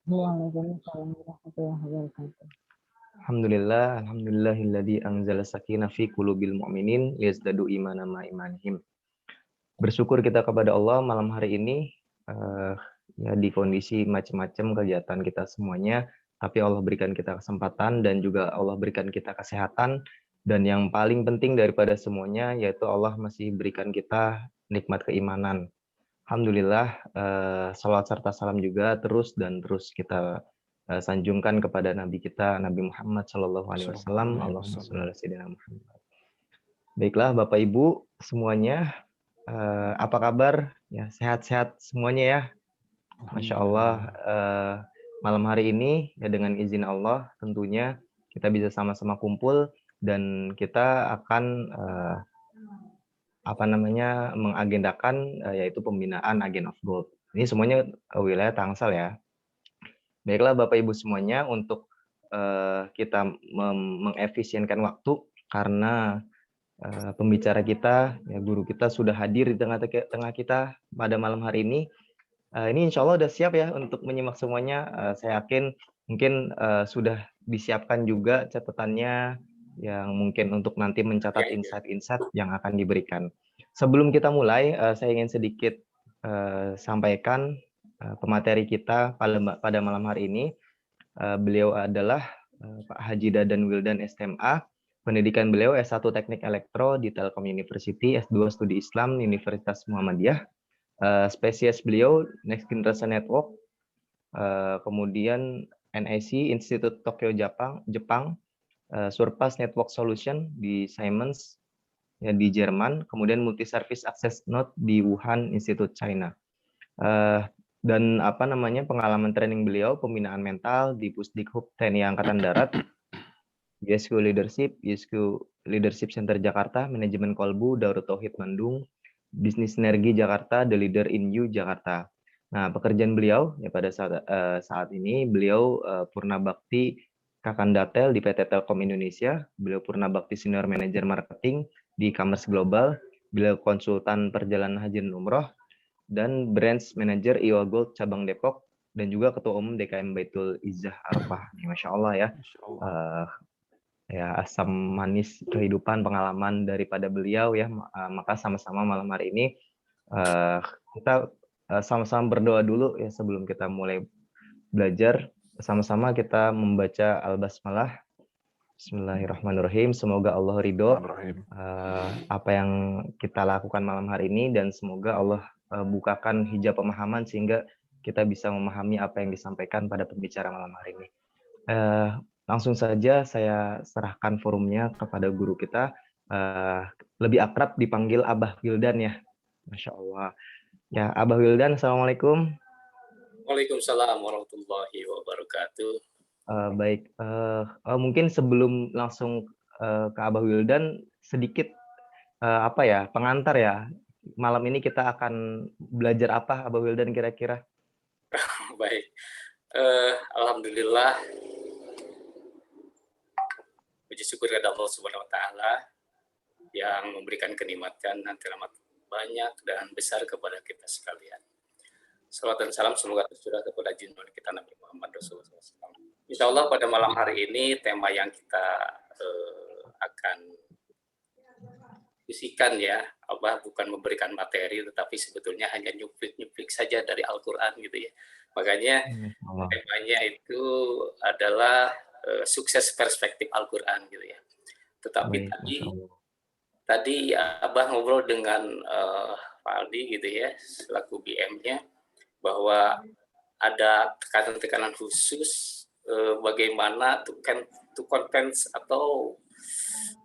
Waalaikumsalam warahmatullahi wabarakatuh. Alhamdulillahilladzi anzala sakinah fi qulubil mu'minin liyazdadu imanan ma imanihim. Bersyukur kita kepada Allah malam hari ini ya di kondisi macam-macam kegiatan kita semuanya, tapi Allah berikan kita kesempatan dan juga Allah berikan kita kesehatan, dan yang paling penting daripada semuanya yaitu Allah masih berikan kita nikmat keimanan. Alhamdulillah, salawat serta salam juga terus kita sanjungkan kepada Nabi kita, Nabi Muhammad Shallallahu Alaihi Wasallam. Allahumma sholli ala sayyidina Muhammad. Baiklah, Bapak Ibu semuanya, apa kabar? Ya, sehat-sehat semuanya ya. Masya Allah, malam hari ini ya dengan izin Allah tentunya kita bisa sama-sama kumpul dan kita akan mengagendakan yaitu pembinaan Agent of Gold. Ini semuanya wilayah Tangsel ya. Baiklah Bapak Ibu semuanya, untuk kita mengefisienkan waktu karena pembicara kita, ya, guru kita sudah hadir di tengah kita pada malam hari ini. Ini insya Allah udah siap ya untuk menyimak semuanya. Saya yakin mungkin sudah disiapkan juga catatannya yang mungkin untuk nanti mencatat insight-insight yang akan diberikan. Sebelum kita mulai, saya ingin sedikit sampaikan pemateri kita pada malam hari ini. Beliau adalah Pak Haji Dadan Wildan STMA. Pendidikan beliau S1 Teknik Elektro di Telkom University, S2 Studi Islam Universitas Muhammadiyah. Spesies beliau Next Generation Network, kemudian NIC Institute Tokyo Jepang, Surpass Network Solution di Siemens ya, di Jerman, kemudian Multi Service Access Node di Wuhan Institute China. Dan pengalaman training beliau pembinaan mental di Pusdikhub TNI Angkatan Darat, YSQ Leadership Center Jakarta, Manajemen Kolbu Darut Tauhid Bandung, Bisnis Sinergi Jakarta, The Leader in You Jakarta. Nah, pekerjaan beliau ya pada saat ini beliau Purna Bakti Kakandatel di PT Telkom Indonesia, beliau Purna Bakti Senior Manager Marketing di Commerce Global, beliau konsultan perjalanan haji dan umroh, dan Branch Manager Iwa Gold Cabang Depok, dan juga Ketua Umum DKM Baitul Izzah Arfah. Masya Allah ya. Ya, asam manis kehidupan pengalaman daripada beliau ya, maka sama-sama malam hari ini kita sama-sama berdoa dulu ya sebelum kita mulai belajar. Sama-sama kita membaca Al-Basmalah. Bismillahirrahmanirrahim. Semoga Allah ridho apa yang kita lakukan malam hari ini, dan semoga Allah bukakan hijab pemahaman sehingga kita bisa memahami apa yang disampaikan pada pembicara malam hari ini. Langsung saja saya serahkan forumnya kepada guru kita, lebih akrab dipanggil Abah Wildan ya. Masya Allah. Ya, Abah Wildan, Assalamualaikum. Waalaikumsalam warahmatullahi wabarakatuh. Baik, mungkin sebelum langsung ke Abah Wildan, sedikit pengantar ya. Malam ini kita akan belajar apa, Abah Wildan, kira-kira? Baik, alhamdulillah. Puji syukur kepada Allah Subhanahu wa taala yang memberikan kenikmatan dan rahmat banyak dan besar kepada kita sekalian. Salawat dan salam semoga tercurah kepada junjungan kita Nabi Muhammad Rasulullah SAW. Insya Allah pada malam hari ini tema yang kita akan diskusikan ya, Abah bukan memberikan materi tetapi sebetulnya hanya nyuplik saja dari Al-Quran gitu ya. Makanya temanya itu adalah sukses perspektif Al-Quran gitu ya. Tetapi tadi Abah ngobrol dengan Pak Aldi gitu ya, selaku BM-nya, bahwa ada tekanan-tekanan khusus bagaimana to convince atau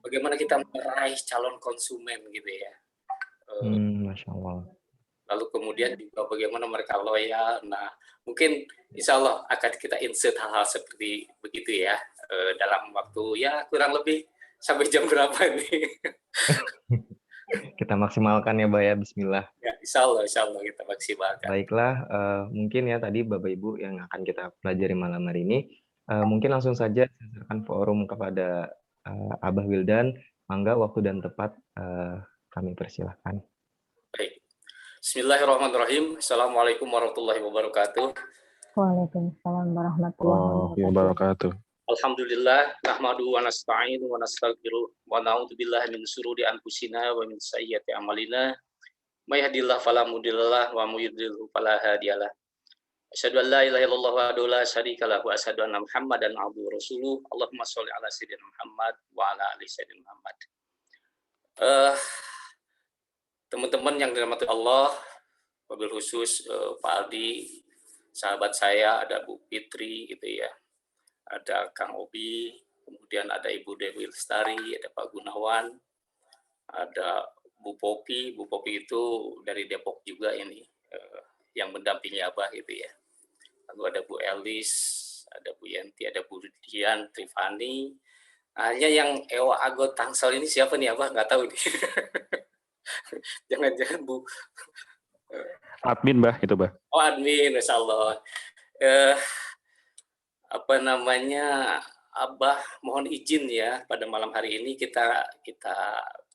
bagaimana kita meraih calon konsumen gitu ya. Masya Allah. Lalu kemudian juga bagaimana mereka loyal. Nah, mungkin insya Allah akan kita insert hal-hal seperti begitu ya, dalam waktu ya kurang lebih sampai jam berapa nih? Kita maksimalkan ya, Mbak ya. Bismillah. Ya, insya Allah kita maksimalkan. Baiklah, mungkin ya tadi Bapak Ibu yang akan kita pelajari malam hari ini, mungkin langsung saja saya serahkan forum kepada Abah Wildan. Mangga waktu dan tepat kami persilahkan. Baik. Bismillahirrahmanirrahim. Assalamualaikum warahmatullahi wabarakatuh. Waalaikumsalam warahmatullahi wabarakatuh. Alhamdulillah, nahmadu wa nasta'inu wa nastaghfiruh wa na'udzu billahi min syururi anfusina wa min sayyiati a'malina. May yahdihillahu fala mudhillalah wa may yudhlil fala hadiyalah. Asyhadu an la ilaha illallah wahdahu la syarika lahu wa asyhadu anna Muhammadan abduhu wa rasuluh. Allahumma shalli ala sayyidina Muhammad wa ala ali sayyidina Muhammad. Teman-teman yang dirahmati Allah, wabil khusus Pak Aldi, sahabat saya, ada Bu Fitri gitu ya, ada Kang Obi, kemudian ada Ibu Dewi Lestari, ada Pak Gunawan, ada Bu Popi itu dari Depok juga ini, yang mendampingi Abah gitu ya. Lalu ada Bu Elis, ada Bu Yanti, ada Bu Dian, Trifani. Hanya yang Ewa Agot Tangsel ini siapa nih Abah? Nggak tahu nih. Jangan-jangan Bu. Admin, Bah, itu, Bah. Oh, admin, Masya Allah. Apa namanya, Abah mohon izin ya, pada malam hari ini kita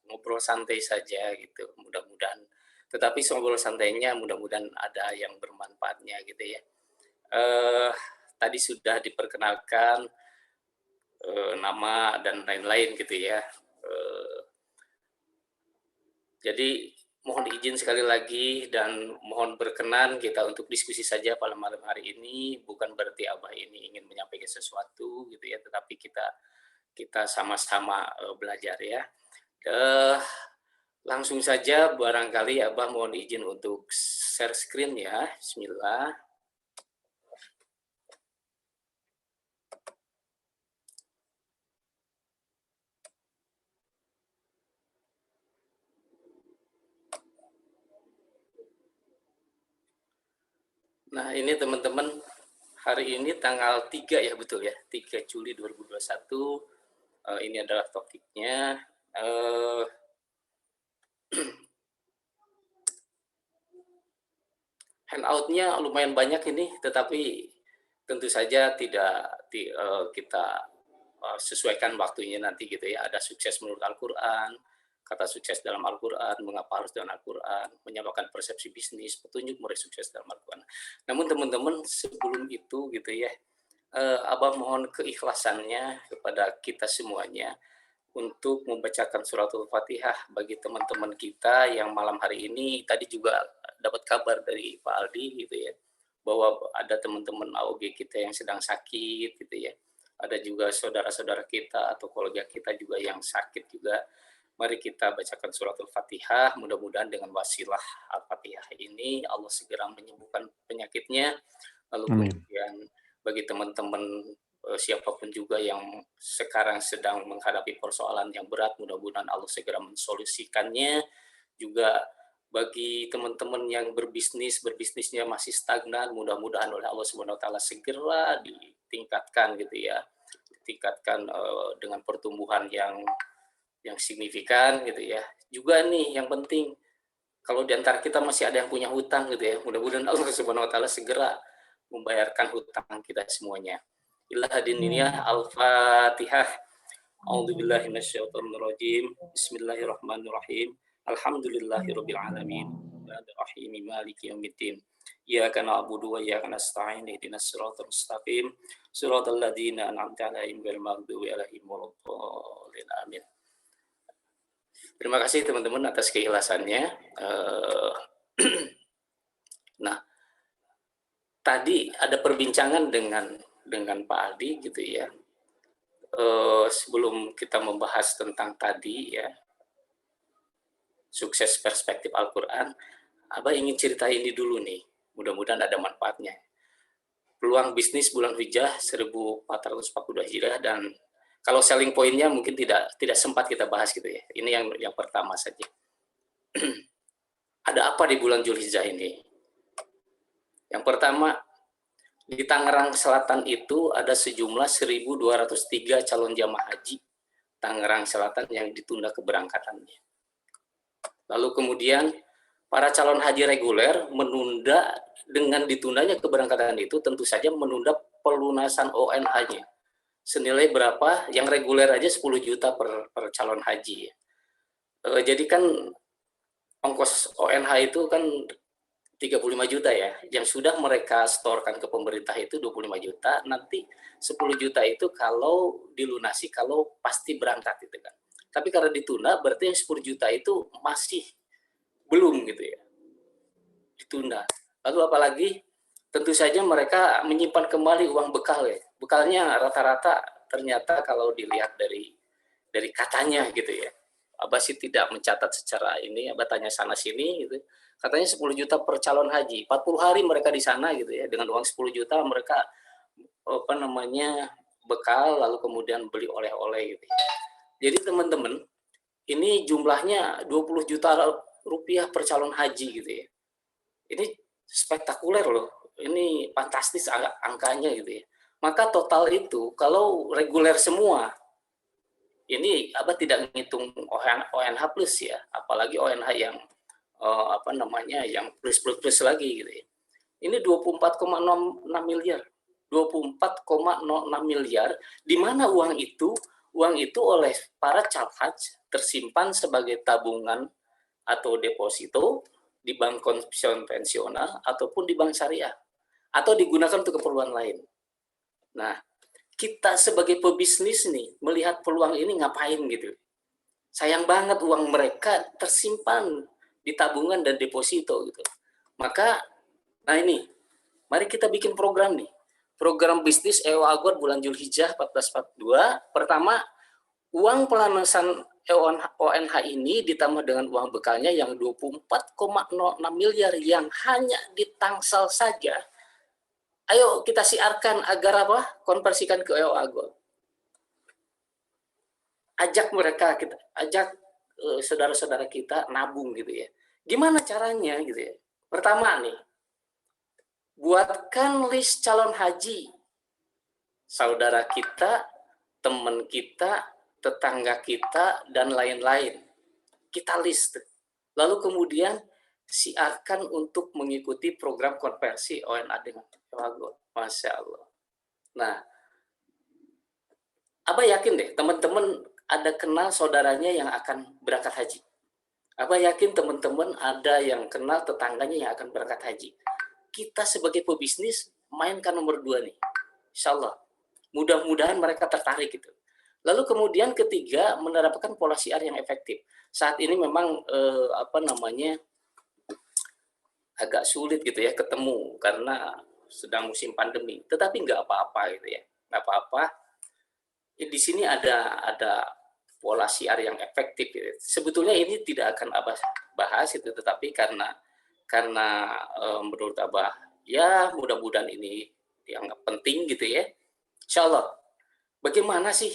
ngobrol santai saja gitu, mudah-mudahan. Tetapi ngobrol santainya mudah-mudahan ada yang bermanfaatnya gitu ya. Tadi sudah diperkenalkan nama dan lain-lain gitu ya. Jadi mohon izin sekali lagi dan mohon berkenan kita untuk diskusi saja pada malam hari ini. Bukan berarti Abah ini ingin menyampaikan sesuatu gitu ya, tetapi kita sama-sama belajar ya. Langsung saja barangkali Abah mohon izin untuk share screen ya. Bismillah. Nah, ini teman-teman, hari ini tanggal 3 ya, betul ya, 3 Juli 2021. Ini adalah topiknya. Handout-nya lumayan banyak ini, tetapi tentu saja tidak kita sesuaikan waktunya nanti gitu ya. Ada sukses menurut Al-Quran, kata sukses dalam Al-Quran, mengapa harus dalam Al-Quran, menyamakan persepsi bisnis, petunjuk meraih sukses dalam Al-Quran. Namun teman-teman, sebelum itu gitu ya, Abah mohon keikhlasannya kepada kita semuanya untuk membacakan suratul Fatihah bagi teman-teman kita yang malam hari ini. Tadi juga dapat kabar dari Pak Aldi gitu ya, bahwa ada teman-teman AOG kita yang sedang sakit gitu ya. Ada juga saudara-saudara kita atau kolega kita juga yang sakit juga. Mari kita bacakan suratul Fatihah, mudah-mudahan dengan wasilah Al-Fatihah ini Allah segera menyembuhkan penyakitnya. Lalu kemudian bagi teman-teman siapapun juga yang sekarang sedang menghadapi persoalan yang berat, mudah-mudahan Allah segera mensolusikannya. Juga bagi teman-teman yang berbisnisnya masih stagnan, mudah-mudahan oleh Allah Subhanahu wa taala segera ditingkatkan gitu ya. Ditingkatkan dengan pertumbuhan yang signifikan gitu ya. Juga nih yang penting, kalau di antara kita masih ada yang punya hutang gitu ya, mudah-mudahan Allah Subhanahu wa taala segera membayarkan hutang kita semuanya. Ila hadiniyah Al-Fatihah. A'udzubillahi minasyaitonirrajim. Bismillahirrahmanirrahim. Alhamdulillahirabbil alamin. Arrahim maliki yaumiddin. Iyyaka na'budu wa iyyaka nasta'in. Ihdinas siratal mustaqim. Siratal ladzina an'amta 'alaihim ghairil maghdubi 'alaihim waladdallin. Amin. Terima kasih teman-teman atas keikhlasannya. Nah, tadi ada perbincangan dengan Pak Aldi gitu ya. Sebelum kita membahas tentang tadi ya, sukses perspektif Al-Quran, Abah ingin cerita ini dulu nih. Mudah-mudahan ada manfaatnya. Peluang bisnis bulan Hijjah 1442 Hijriah, dan kalau selling point-nya mungkin tidak sempat kita bahas gitu ya. Ini yang pertama saja. Ada apa di bulan Zulhijjah ini? Yang pertama, di Tangerang Selatan itu ada sejumlah 1.203 calon jamaah haji Tangerang Selatan yang ditunda keberangkatannya. Lalu kemudian para calon haji reguler menunda, dengan ditundanya keberangkatan itu tentu saja menunda pelunasan ONH-nya. Senilai berapa? Yang reguler aja 10 juta per calon haji. Jadi kan ongkos ONH itu kan 35 juta ya, yang sudah mereka setorkan ke pemerintah itu 25 juta, nanti 10 juta itu kalau dilunasi, kalau pasti berangkat gitu kan. Tapi karena ditunda, berarti yang 10 juta itu masih belum gitu ya, ditunda. Lalu apalagi tentu saja mereka menyimpan kembali uang bekal ya. Bekalnya rata-rata ternyata kalau dilihat dari katanya gitu ya, Abah sih tidak mencatat secara ini, Abah tanya sana sini gitu. Katanya 10 juta per calon haji. 40 hari mereka di sana gitu ya. Dengan uang 10 juta mereka bekal lalu kemudian beli oleh-oleh gitu ya. Jadi teman-teman, ini jumlahnya 20 juta rupiah per calon haji gitu ya. Ini spektakuler loh. Ini fantastis angkanya gitu ya. Maka total itu kalau reguler semua, ini Abah tidak menghitung ONH plus ya, apalagi ONH yang yang plus lagi gitu ya. Ini 24,06 miliar. 24,06 miliar, di mana uang itu oleh para calhaj tersimpan sebagai tabungan atau deposito di bank konvensional ataupun di bank syariah, atau digunakan untuk keperluan lain. Nah, kita sebagai pebisnis nih melihat peluang ini ngapain gitu. Sayang banget uang mereka tersimpan di tabungan dan deposito gitu. Maka, nah ini, mari kita bikin program nih. Program bisnis EOA Agor bulan Zulhijjah 1442. Pertama, uang pelunasan ONH ini ditambah dengan uang bekalnya yang 24,06 miliar yang hanya ditangsal saja. Ayo kita siarkan agar apa? Konversikan ke EOA Agor. Ajak mereka, kita ajak saudara-saudara kita nabung gitu ya. Gimana caranya gitu ya? Pertama nih, buatkan list calon haji. Saudara kita, teman kita, tetangga kita, dan lain-lain. Kita list. Lalu kemudian siarkan untuk mengikuti program konversi ONA dengan Agor. Masya Allah. Nah, Abah yakin deh, teman-teman ada kenal saudaranya yang akan berangkat haji. Abah yakin teman-teman ada yang kenal tetangganya yang akan berangkat haji. Kita sebagai pebisnis mainkan nomor 2 nih. Insya Allah. Mudah-mudahan mereka tertarik gitu. Lalu kemudian ketiga, menerapkan pola siar yang efektif. Saat ini memang agak sulit gitu ya ketemu karena sedang musim pandemi. Tetapi nggak apa-apa gitu ya. Nggak apa-apa. Di sini ada pola siar yang efektif gitu. Sebetulnya ini tidak akan Abah bahas itu, tetapi karena menurut Abah ya mudah-mudahan ini dianggap penting gitu ya. Insya Allah. Bagaimana sih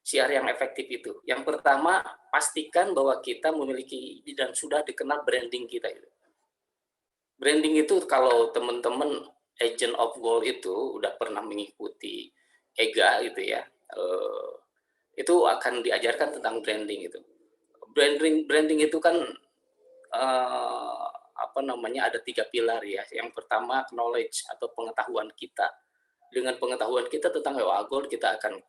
siar yang efektif itu? Yang pertama, pastikan bahwa kita memiliki dan sudah dikenal branding kita itu. Branding itu kalau teman-teman Agent of Gold itu udah pernah mengikuti EGA gitu ya. Itu akan diajarkan tentang branding itu. Branding itu kan ada 3 pilar ya. Yang pertama knowledge atau pengetahuan kita. Dengan pengetahuan kita tentang EOA Gold, kita akan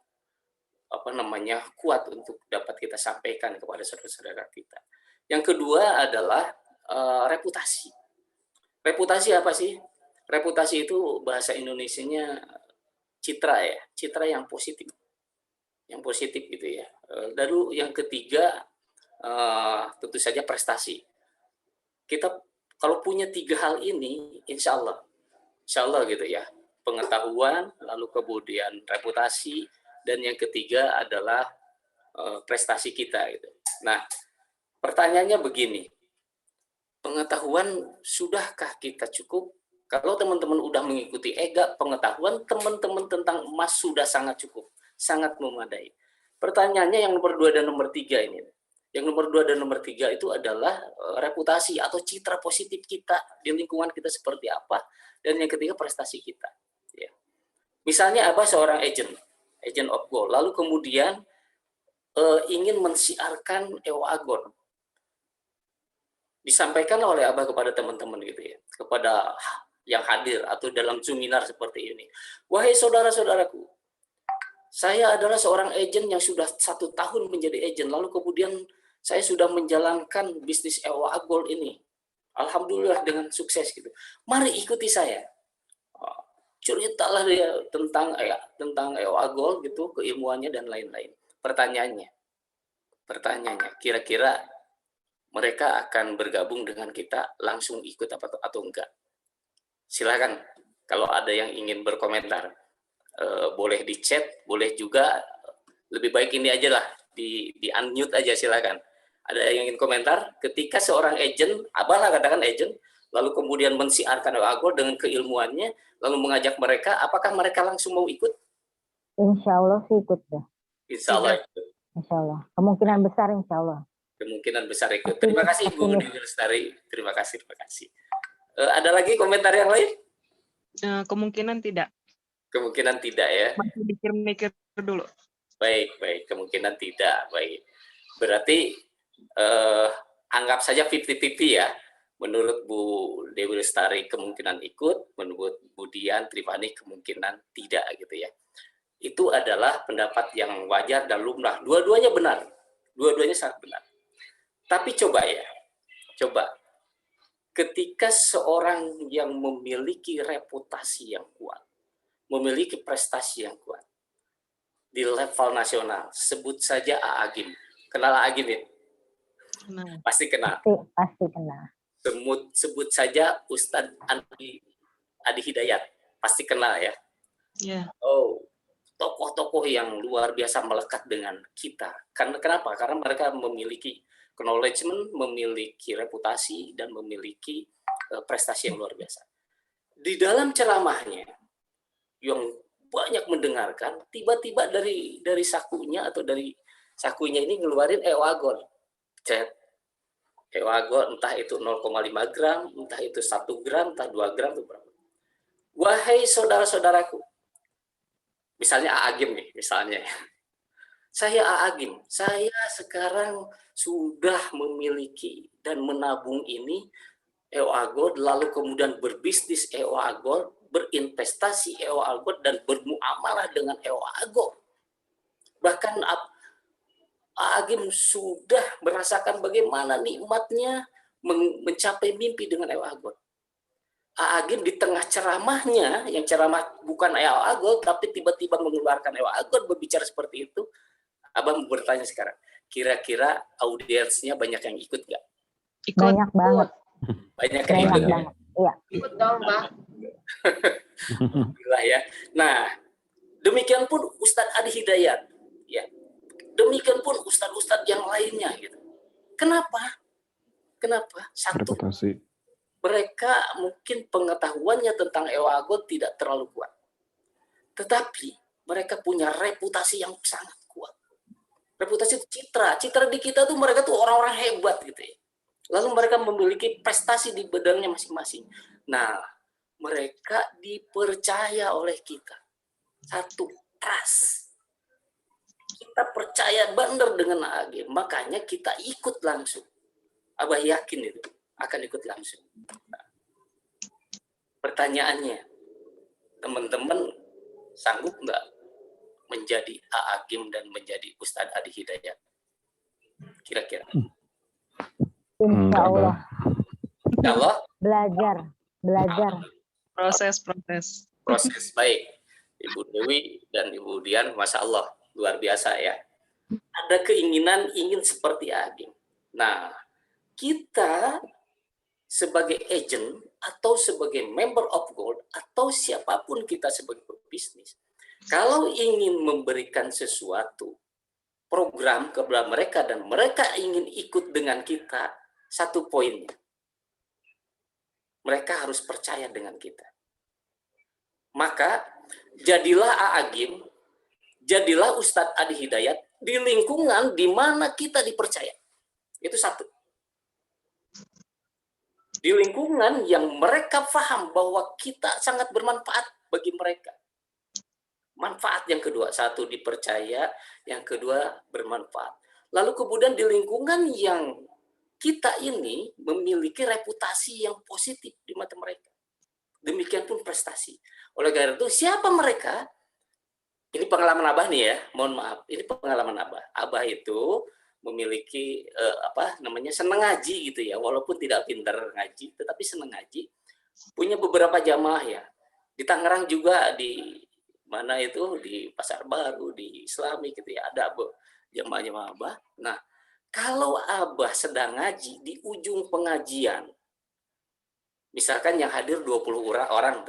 kuat untuk dapat kita sampaikan kepada saudara-saudara kita. Yang kedua adalah reputasi. Reputasi apa sih? Reputasi itu bahasa Indonesianya citra ya, citra yang positif. Yang positif gitu ya. Lalu yang ketiga tentu saja prestasi. Kita kalau punya 3 hal ini, insya Allah gitu ya, pengetahuan, lalu kemudian reputasi, dan yang ketiga adalah prestasi kita gitu. Nah, pertanyaannya begini, pengetahuan sudahkah kita cukup? Kalau teman-teman udah mengikuti EGA, pengetahuan teman-teman tentang emas sudah sangat cukup, sangat memadai. Pertanyaannya yang nomor 2 dan nomor 3 ini. Yang nomor 2 dan nomor 3 itu adalah reputasi atau citra positif kita di lingkungan kita seperti apa, dan yang ketiga prestasi kita. Ya. Misalnya Abah seorang agent of gold, lalu kemudian ingin mensiarkan EOA Gold. Disampaikan oleh Abah kepada teman-teman gitu ya, kepada yang hadir atau dalam seminar seperti ini. Wahai saudara-saudaraku, saya adalah seorang agent yang sudah 1 tahun menjadi agent, lalu kemudian saya sudah menjalankan bisnis EOA Gold ini. Alhamdulillah dengan sukses gitu. Mari ikuti saya. Ceritalah dia tentang Agol gitu, keilmuannya dan lain-lain. Pertanyaannya, kira-kira mereka akan bergabung dengan kita langsung ikut atau enggak? Silakan kalau ada yang ingin berkomentar, boleh di chat, boleh juga lebih baik ini aja lah, di unmute aja, silakan. Ada yang ingin komentar? Ketika seorang agent, Abah katakan agent, lalu kemudian mensiarkan Agol dengan keilmuannya, lalu mengajak mereka, apakah mereka langsung mau ikut? Insya Allah sih ikut deh. Insya Allah ikut. Insya Allah. Kemungkinan besar insya Allah. Kemungkinan besar ikut. Terima kasih Ibu Dewi Lestari. Terima kasih. Ada lagi komentar yang lain? Kemungkinan tidak. Kemungkinan tidak ya. Masih mikir-mikir dulu. Baik. Kemungkinan tidak. Baik. Berarti anggap saja 50-50 ya. Menurut Bu Dewi Lestari kemungkinan ikut, menurut Bu Dian Trivani kemungkinan tidak gitu ya. Itu adalah pendapat yang wajar dan lumrah. Dua-duanya benar. Dua-duanya sangat benar. Tapi coba ketika seorang yang memiliki reputasi yang kuat, memiliki prestasi yang kuat di level nasional, sebut saja A'agim. Kenal A'agim ya? Pasti kenal. Pasti kenal. Sebut saja Ustadz Adi Hidayat, pasti kenal ya? Yeah. Oh, tokoh-tokoh yang luar biasa melekat dengan kita. Kenapa? Karena mereka memiliki acknowledgement, memiliki reputasi, dan memiliki prestasi yang luar biasa. Di dalam ceramahnya, yang banyak mendengarkan, tiba-tiba dari sakunya ini ngeluarin Agol. Agol entah itu 0,5 gram, entah itu 1 gram, entah 2 gram, itu berapa. Wahai saudara-saudaraku, misalnya A'agim nih, misalnya. Saya A'agim, saya sekarang sudah memiliki dan menabung ini Agol, lalu kemudian berbisnis Agol, berinvestasi Agol, dan bermuamalah dengan Agol. Bahkan A'agim sudah merasakan bagaimana nikmatnya mencapai mimpi dengan Agol. A'agim di tengah ceramahnya, yang ceramah bukan Agol, tapi tiba-tiba mengeluarkan Agol berbicara seperti itu. Abang bertanya sekarang, kira-kira audiensnya banyak yang ikut nggak? Banyak banget. Banyak yang ikut ya? Iya. Ikut dong, Mbak. Gila ya. Nah, demikian pun Ustadz Adi Hidayat, ya. Demikian pun ustadz-ustadz yang lainnya, gitu. Kenapa? Satu, reputasi. mereka mungkin pengetahuannya tentang Agol tidak terlalu kuat, tetapi mereka punya reputasi yang sangat kuat. Reputasi citra di kita tuh mereka tuh orang-orang hebat gitu ya. Lalu mereka memiliki prestasi di bidangnya masing-masing. Nah, mereka dipercaya oleh kita. Satu, trust. Kita percaya benar dengan A'agim, makanya kita ikut langsung. Abah yakin itu akan ikut langsung. Nah, pertanyaannya, teman-teman sanggup nggak menjadi A'agim dan menjadi Ustadz Adi Hidayat? Kira-kira. Insya Allah. Insya Allah. Belajar. Proses baik. Ibu Dewi dan Ibu Dian, Masya Allah, luar biasa ya. Ada keinginan ingin seperti A'agim. Nah, kita sebagai agent atau sebagai member of gold atau siapapun kita sebagai pebisnis, kalau ingin memberikan sesuatu program kepada mereka dan mereka ingin ikut dengan kita, satu poinnya, mereka harus percaya dengan kita. Maka jadilah A'agim, jadilah Ustadz Adi Hidayat di lingkungan di mana kita dipercaya. Itu satu. Di lingkungan yang mereka paham bahwa kita sangat bermanfaat bagi mereka. Manfaat yang kedua, satu dipercaya, yang kedua bermanfaat. Lalu kemudian di lingkungan yang kita ini memiliki reputasi yang positif di mata mereka. Demikian pun prestasi. Oleh karena itu, siapa mereka? Ini pengalaman Abah nih ya, mohon maaf, ini pengalaman Abah. Abah itu memiliki senang ngaji gitu ya, walaupun tidak pintar ngaji tetapi senang ngaji, punya beberapa jamaah ya. Di Tangerang juga, di mana itu, di Pasar Baru, di Islami gitu ya, ada jamaah-jamaah Abah. Nah, kalau Abah sedang ngaji di ujung pengajian, misalkan yang hadir 20 orang,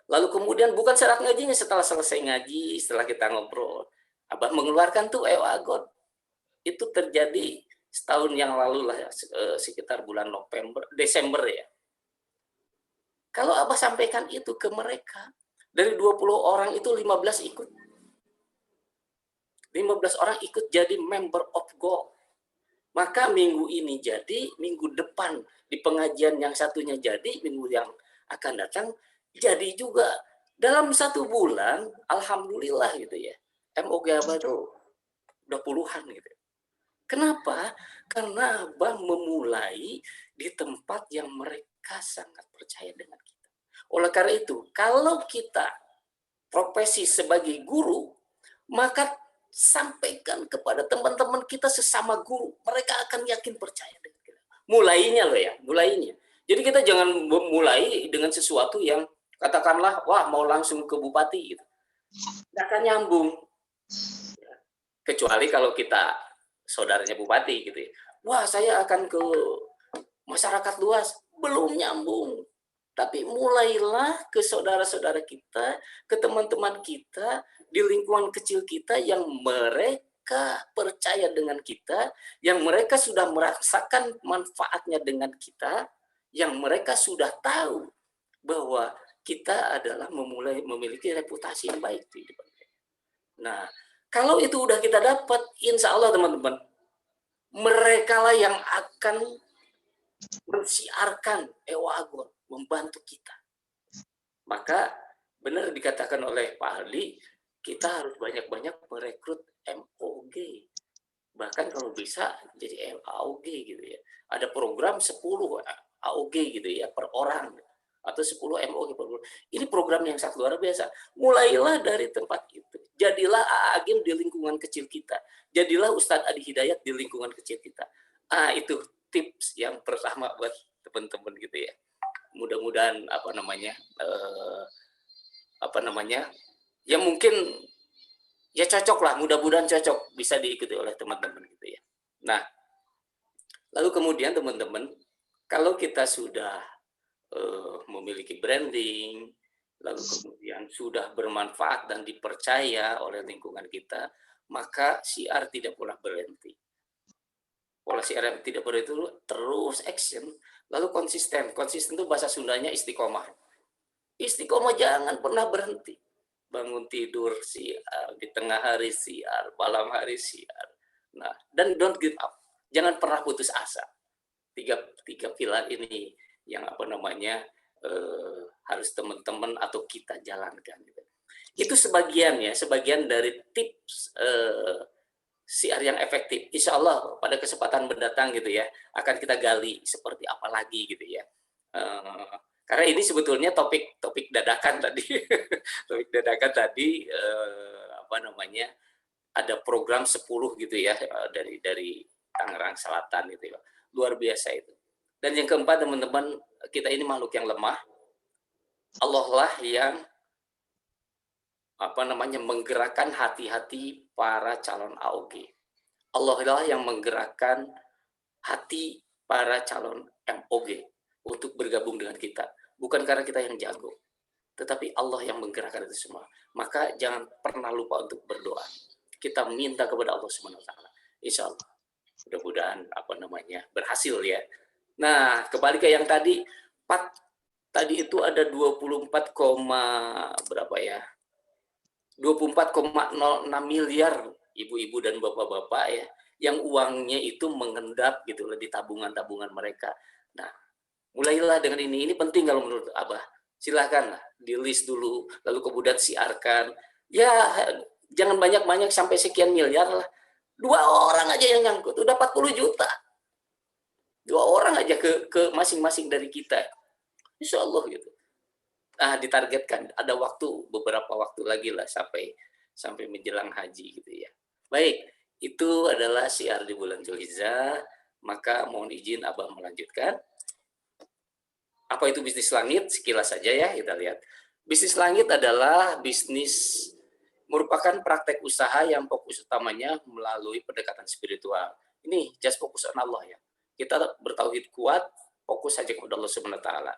lalu kemudian bukan saat ngajinya, setelah selesai ngaji, setelah kita ngobrol, Abah mengeluarkan tuh agon. Itu terjadi setahun yang lalu lah, sekitar bulan Desember ya. Kalau Abah sampaikan itu ke mereka, dari 20 orang itu 15 ikut. 15 orang ikut jadi member of God. Maka minggu ini jadi, minggu depan di pengajian yang satunya jadi, minggu yang akan datang jadi juga. Dalam 1 bulan, alhamdulillah gitu ya. MOG Abah itu udah puluhan gitu. Kenapa? Karena Abah memulai di tempat yang mereka sangat percaya dengan kita. Oleh karena itu, kalau kita profesi sebagai guru, maka sampaikan kepada teman-teman kita sesama guru. Mereka akan yakin percaya dengan kita. Mulainya loh ya, mulainya. Jadi kita jangan memulai dengan sesuatu yang katakanlah, wah mau langsung ke bupati gitu. Nggak akan nyambung. Kecuali kalau kita saudaranya bupati gitu ya. Wah, saya akan ke masyarakat luas. Belum nyambung. Tapi mulailah ke saudara-saudara kita, ke teman-teman kita, di lingkungan kecil kita yang mereka percaya dengan kita, yang mereka sudah merasakan manfaatnya dengan kita, yang mereka sudah tahu bahwa kita adalah memiliki reputasi yang baik di depan. Nah, kalau itu udah kita dapat, insya Allah teman-teman, mereka lah yang akan mensiarkan Ewagon, membantu kita. Maka benar dikatakan oleh Pak Hardi, kita harus banyak-banyak merekrut MOG. Bahkan kalau bisa jadi AOG gitu ya. Ada program 10 AOG gitu ya per orang. Atau 10 MOG per bulan. Ini program yang sangat luar biasa. Mulailah dari tempat itu. Jadilah Agim di lingkungan kecil kita. Jadilah Ustadz Adi Hidayat di lingkungan kecil kita. Itu tips yang pertama buat teman-teman gitu ya. Mudah-mudahan ya mungkin ya cocok lah, mudah-mudahan cocok, bisa diikuti oleh teman-teman gitu ya. Nah, lalu kemudian teman-teman, kalau kita sudah memiliki branding, lalu kemudian sudah bermanfaat dan dipercaya oleh lingkungan kita, maka siar tidak pernah berhenti. Pola siar yang tidak berhenti itu terus action, lalu konsisten. Konsisten itu bahasa Sundanya istiqomah. Istiqomah jangan pernah berhenti. Bangun tidur siar, di tengah hari siar, malam hari siar. Nah, dan don't give up. Jangan pernah putus asa. Tiga pilar ini yang harus teman-teman atau kita jalankan. Itu sebagian dari tips siar yang efektif. Insya Allah pada kesempatan mendatang gitu ya, akan kita gali seperti apa lagi gitu ya. Karena ini sebetulnya topik dadakan tadi. Topik dadakan tadi ada program 10 gitu ya dari Tangerang Selatan gitu ya. Luar biasa itu. Dan yang keempat teman-teman, kita ini makhluk yang lemah. Allah lah yang menggerakkan hati-hati para calon AOG. Allah lah yang menggerakkan hati para calon MOG untuk bergabung dengan kita. Bukan karena kita yang jago, tetapi Allah yang menggerakkan itu semua. Maka jangan pernah lupa untuk berdoa. Kita minta kepada Allah SWT. Insya Allah. Mudah-mudahan berhasil ya. Nah, kembali ke yang tadi, tadi itu ada 24,06 miliar ibu-ibu dan bapak-bapak ya, yang uangnya itu mengendap gitu loh di tabungan-tabungan mereka. Nah, mulailah dengan ini penting kalau menurut Abah. Silakan lah, di list dulu, lalu kemudian siarkan. Ya, jangan banyak-banyak sampai sekian miliar lah. 2 orang aja yang nyangkut, udah 40 juta. 2 orang aja ke masing-masing dari kita. Insya Allah gitu. Ditargetkan ada beberapa waktu lagi lah sampai menjelang haji gitu ya. Baik, Itu adalah syiar di bulan Zulhijjah. Maka mohon izin Abah melanjutkan. Apa itu bisnis langit? Sekilas saja ya kita lihat. Bisnis langit adalah bisnis merupakan praktek usaha yang fokus utamanya melalui pendekatan spiritual. Ini just fokus on Allah ya. Kita bertauhid kuat, fokus saja kepada Allah Subhanahu wa taala.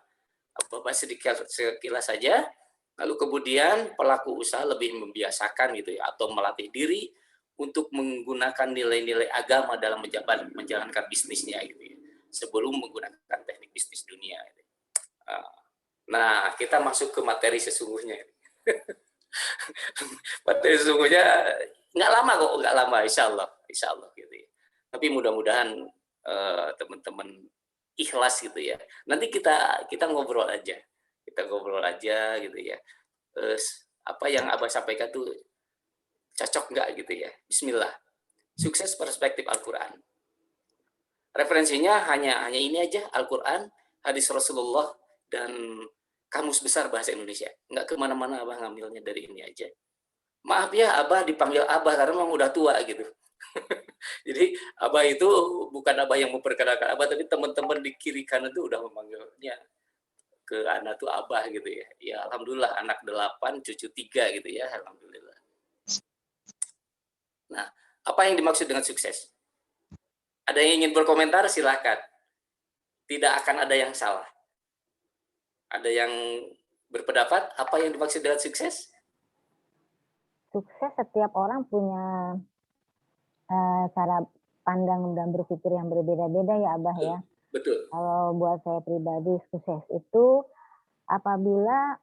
Apa sekilas saja. Lalu kemudian pelaku usaha lebih membiasakan gitu ya, atau melatih diri untuk menggunakan nilai-nilai agama dalam menjalankan bisnisnya gitu ya, sebelum menggunakan teknik bisnis dunia. Gitu. Nah, kita masuk ke materi sesungguhnya. Materi sesungguhnya nggak lama kok, nggak lama, insya Allah gitu ya. Tapi mudah-mudahan teman-teman ikhlas gitu ya. Nanti kita ngobrol aja gitu ya. Apa yang Abah sampaikan tuh cocok nggak gitu ya. Bismillah. Sukses perspektif Al-Quran. Referensinya hanya ini aja, Al-Quran, hadis Rasulullah, dan kamus besar bahasa Indonesia. Nggak kemana-mana Abah ngambilnya dari ini aja. Maaf ya, Abah dipanggil Abah karena memang udah tua gitu. Jadi Abah itu bukan Abah yang memperkenalkan Abah, tapi teman-teman di kiri kanan itu udah memanggilnya ke anak tuh Abah gitu ya. Ya alhamdulillah, anak 8, cucu 3 gitu ya, alhamdulillah. Nah, apa yang dimaksud dengan sukses? Ada yang ingin berkomentar, silakan. Tidak akan ada yang salah. Ada yang berpendapat apa yang dimaksud dengan sukses? Sukses setiap orang punya cara pandang dan berpikir yang berbeda-beda ya Abah ya. Betul. Kalau buat saya pribadi, sukses itu apabila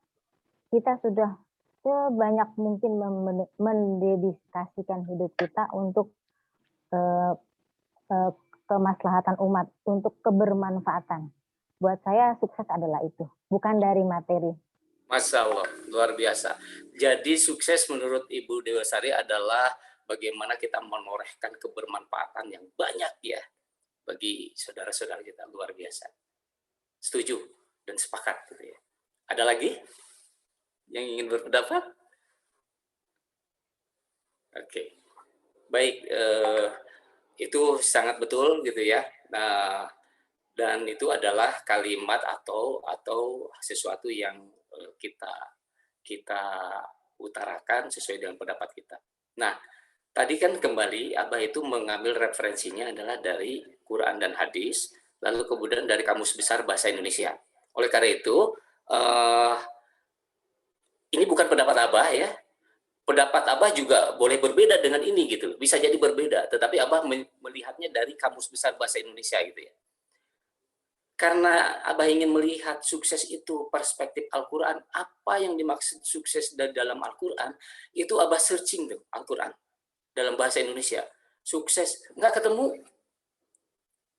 kita sudah sebanyak mungkin mendedikasikan hidup kita untuk kemaslahatan umat, untuk kebermanfaatan. Buat saya sukses adalah itu, bukan dari materi. Masya Allah, luar biasa. Jadi sukses menurut Ibu Dewi Lestari adalah bagaimana kita menorehkan kebermanfaatan yang banyak ya bagi saudara-saudara kita, luar biasa. Setuju dan sepakat gitu ya. Ada lagi yang ingin berpendapat? Oke. Baik, itu sangat betul gitu ya. Nah, dan itu adalah kalimat atau sesuatu yang kita utarakan sesuai dengan pendapat kita. Nah, tadi kan kembali Abah itu mengambil referensinya adalah dari Quran dan hadis, lalu kemudian dari Kamus Besar Bahasa Indonesia. Oleh karena itu, ini bukan pendapat Abah ya. Pendapat Abah juga boleh berbeda dengan ini gitu. Bisa jadi berbeda, tetapi Abah melihatnya dari Kamus Besar Bahasa Indonesia gitu ya. Karena Abah ingin melihat sukses itu perspektif Al-Quran, apa yang dimaksud sukses dalam Al-Quran, itu Abah searching tuh Al-Quran dalam bahasa Indonesia. Sukses, nggak ketemu.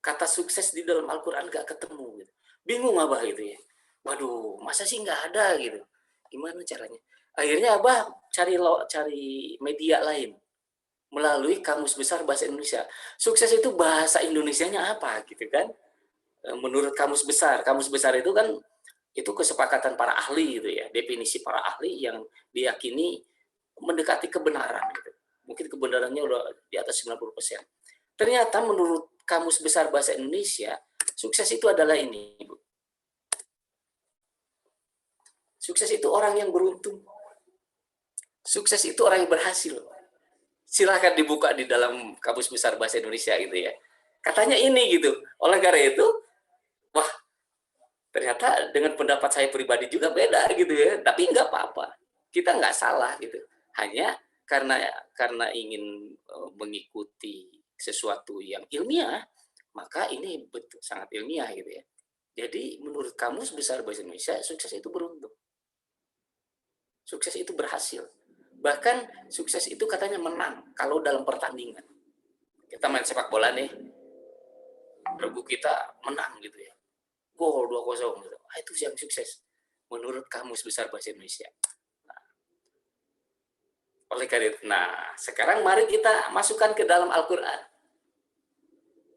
Kata sukses di dalam Al-Quran nggak ketemu. Gitu. Bingung Abah gitu ya. Waduh, masa sih nggak ada gitu. Gimana caranya? Akhirnya Abah cari media lain melalui Kamus Besar Bahasa Indonesia. Sukses itu bahasa Indonesianya apa gitu kan? Menurut Kamus Besar itu kan itu kesepakatan para ahli gitu ya, definisi para ahli yang diyakini mendekati kebenaran gitu. Mungkin kebenarannya udah di atas 90%. Ternyata menurut Kamus Besar Bahasa Indonesia, sukses itu adalah ini, Bu. Sukses itu orang yang beruntung. Sukses itu orang yang berhasil. Silahkan dibuka di dalam Kamus Besar Bahasa Indonesia gitu ya. Katanya ini gitu. Oleh karena itu, wah, ternyata dengan pendapat saya pribadi juga beda gitu ya. Tapi nggak apa-apa. Kita nggak salah gitu. Hanya karena ingin mengikuti sesuatu yang ilmiah, maka ini betul sangat ilmiah gitu ya. Jadi menurut Kamus Besar Bahasa Indonesia, sukses itu beruntung. Sukses itu berhasil. Bahkan sukses itu katanya menang kalau dalam pertandingan. Kita main sepak bola nih, regu kita menang gitu ya. Gol 2-0 gitu. Itu yang sukses menurut Kamus Besar Bahasa Indonesia. Oleh karena itu, sekarang mari kita masukkan ke dalam Al-Quran.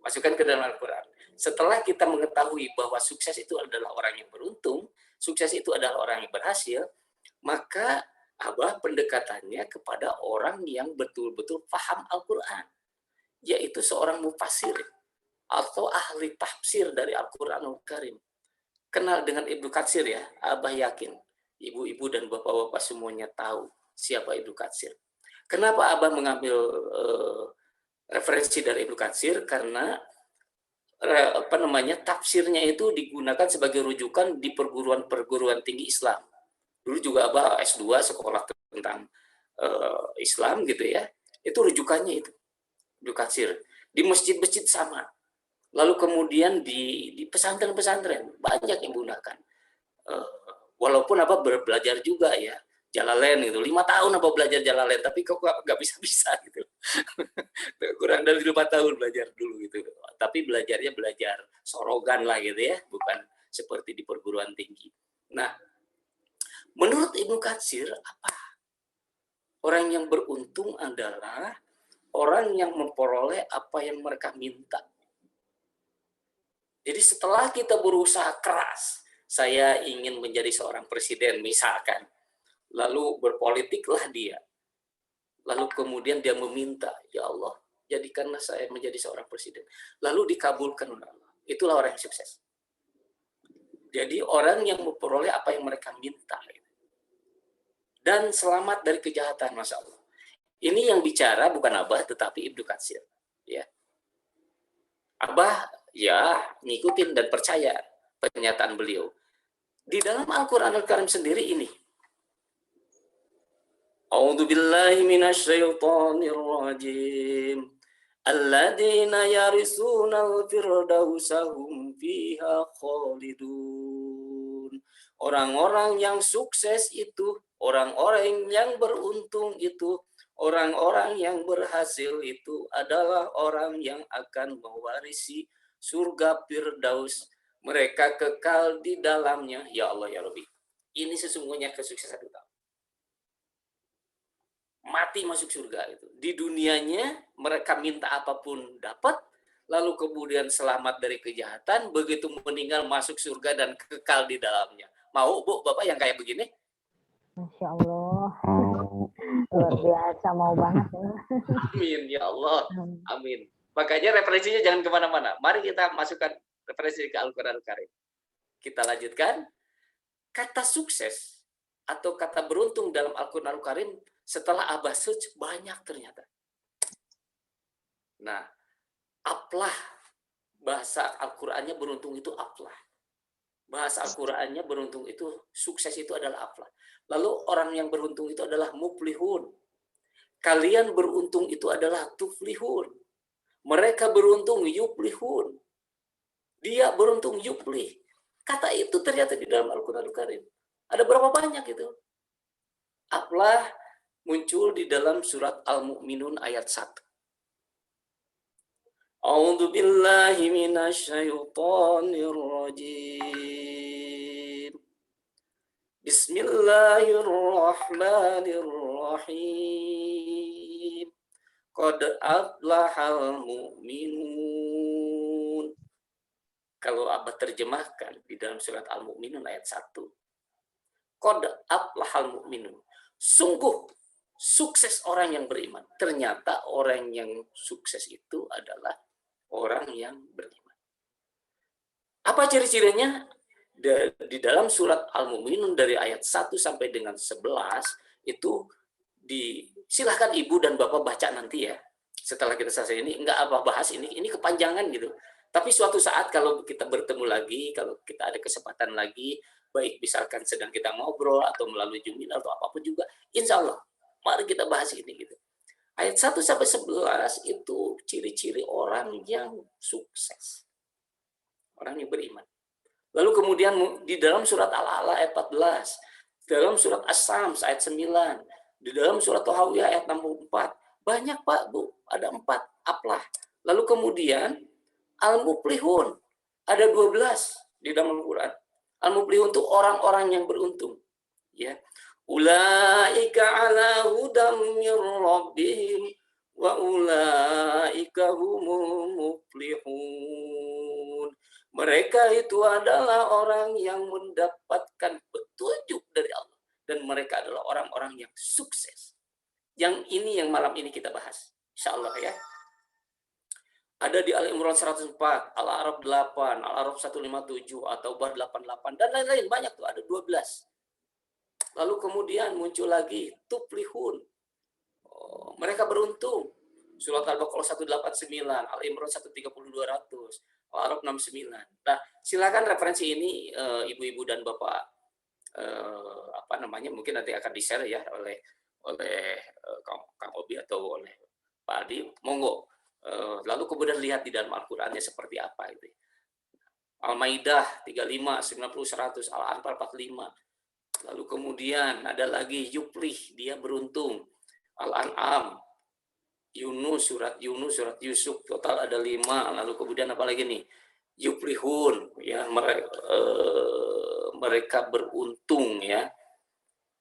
Masukkan ke dalam Al-Quran. Setelah kita mengetahui bahwa sukses itu adalah orang yang beruntung, sukses itu adalah orang yang berhasil, maka Abah pendekatannya kepada orang yang betul-betul paham Al-Quran. yaitu seorang mufassir atau ahli tafsir dari Al-Qur'anul Karim. Kenal dengan Ibnu Katsir ya, Abah yakin ibu-ibu dan bapak-bapak semuanya tahu siapa Ibnu Katsir. Kenapa Abah mengambil referensi dari Ibnu Katsir? Karena tafsirnya itu digunakan sebagai rujukan di perguruan tinggi Islam. Dulu juga Abah S2 sekolah tentang Islam gitu ya. Itu rujukannya itu Ibnu Katsir. Di masjid-masjid sama. Lalu kemudian di pesantren-pesantren banyak yang menggunakan. Walaupun Abah belajar juga ya Jalalain gitu, 5 tahun Abah belajar Jalalain, tapi kok nggak bisa gitu. Kurang dari 5 tahun belajar dulu gitu. Tapi belajarnya belajar sorogan lah gitu ya, bukan seperti di perguruan tinggi. Nah, menurut Ibnu Katsir apa? Orang yang beruntung adalah orang yang memperoleh apa yang mereka minta. Jadi setelah kita berusaha keras, saya ingin menjadi seorang presiden misalkan, lalu berpolitiklah dia. Lalu kemudian dia meminta, ya Allah, jadikanlah saya menjadi seorang presiden. Lalu dikabulkan oleh Allah. Itulah orang yang sukses. Jadi orang yang memperoleh apa yang mereka minta. Dan selamat dari kejahatan, Masya Allah. Ini yang bicara bukan Abah, tetapi Ibnu Katsir. Ya. Abah ya ngikutin dan percaya pernyataan beliau. Di dalam Al-Quran Al-Karim sendiri ini, A'udzu billahi minasyaitonir rajim. Alladzina yarisunal firdausa hum fiha khalidun. Orang-orang yang sukses itu, orang-orang yang beruntung itu, orang-orang yang berhasil itu adalah orang yang akan mewarisi surga Firdaus. Mereka kekal di dalamnya. Ya Allah ya Rabbi. Ini sesungguhnya kesuksesan utama. Mati masuk surga itu. Di dunianya mereka minta apapun dapat, lalu kemudian selamat dari kejahatan, begitu meninggal masuk surga dan kekal di dalamnya. Mau Bu, Bapak yang kayak begini? Masya Allah. Luar biasa, mau banget. Amin, ya Allah. Amin. Makanya referensinya jangan kemana-mana. Mari kita masukkan referensi ke Al-Quran Al-Karim. Kita lanjutkan. Kata sukses atau kata beruntung dalam Al-Quran Al-Karim setelah Abah search banyak ternyata. Nah, aplah bahasa Al-Qur'annya beruntung itu aplah. Bahasa Al-Qur'annya beruntung itu sukses itu adalah aplah. Lalu orang yang beruntung itu adalah muflihun. Kalian beruntung itu adalah tuflihun. Mereka beruntung yuflihun. Dia beruntung yuflih. Kata itu ternyata di dalam Al-Qur'an Al-Karim. Ada berapa banyak itu? Aplah muncul di dalam surat Al-Mu'minun ayat 1. A'udzu billahi minasyaitonir rajim. Bismillahirrahmanirrahim. Qad aflahal mu'minun. Kalau Abah terjemahkan di dalam surat Al-Mu'minun ayat 1. Qad aflahal mu'minun. Sungguh sukses orang yang beriman. Ternyata orang yang sukses itu adalah orang yang beriman. Apa ciri-cirinya? Di dalam surat Al-Mu'minun dari ayat 1 sampai dengan 11 itu silahkan ibu dan bapak baca nanti ya. Setelah kita selesai ini, enggak apa bahas ini kepanjangan gitu. Tapi suatu saat kalau kita bertemu lagi, kalau kita ada kesempatan lagi, baik misalkan sedang kita ngobrol atau melalui Zoom atau apapun juga, insya Allah mari kita bahas ini gitu. Ayat 1 sampai 11 itu ciri-ciri orang yang sukses. Orang yang beriman. Lalu kemudian di dalam surat Al-A'la ayat 14, dalam surat As-Sams ayat 9, di dalam surat Tohawiyah ayat 64. Banyak Pak, Bu, ada 4 aplah. Lalu kemudian Al-Muflihun ada 12 di dalam Al-Quran. Al-Muflihun itu orang-orang yang beruntung. Ya. Ulaika ala hudam mir rabbihim wa ulaika humul muflihun. Mereka itu adalah orang yang mendapatkan petunjuk dari Allah dan mereka adalah orang-orang yang sukses. Yang ini yang malam ini kita bahas. Insyaallah ya. Ada di Al-Imran 104, Al-A'raf 8, Al-A'raf 157, atau Bar 88, dan lain-lain, banyak tuh, ada 12. Lalu kemudian muncul lagi tuflihun. Oh, mereka beruntung. Surat Al-Baqarah 189, Al-Imran 130-200, Al-A'raf 69. Nah, silakan referensi ini ibu-ibu dan bapak mungkin nanti akan di-share ya oleh Kang Obi atau oleh Pak Adi. Monggo. Lalu kemudian lihat di dalam Al-Qur'annya seperti apa itu. Al-Maidah 35, 90, 100, Al-Anfal 45. Lalu kemudian ada lagi Yuplih, dia beruntung. Al-An'am, surat Yunus, surat Yusuf, total ada 5. Lalu kemudian apa lagi nih? Yuplihun, ya, mereka beruntung, ya.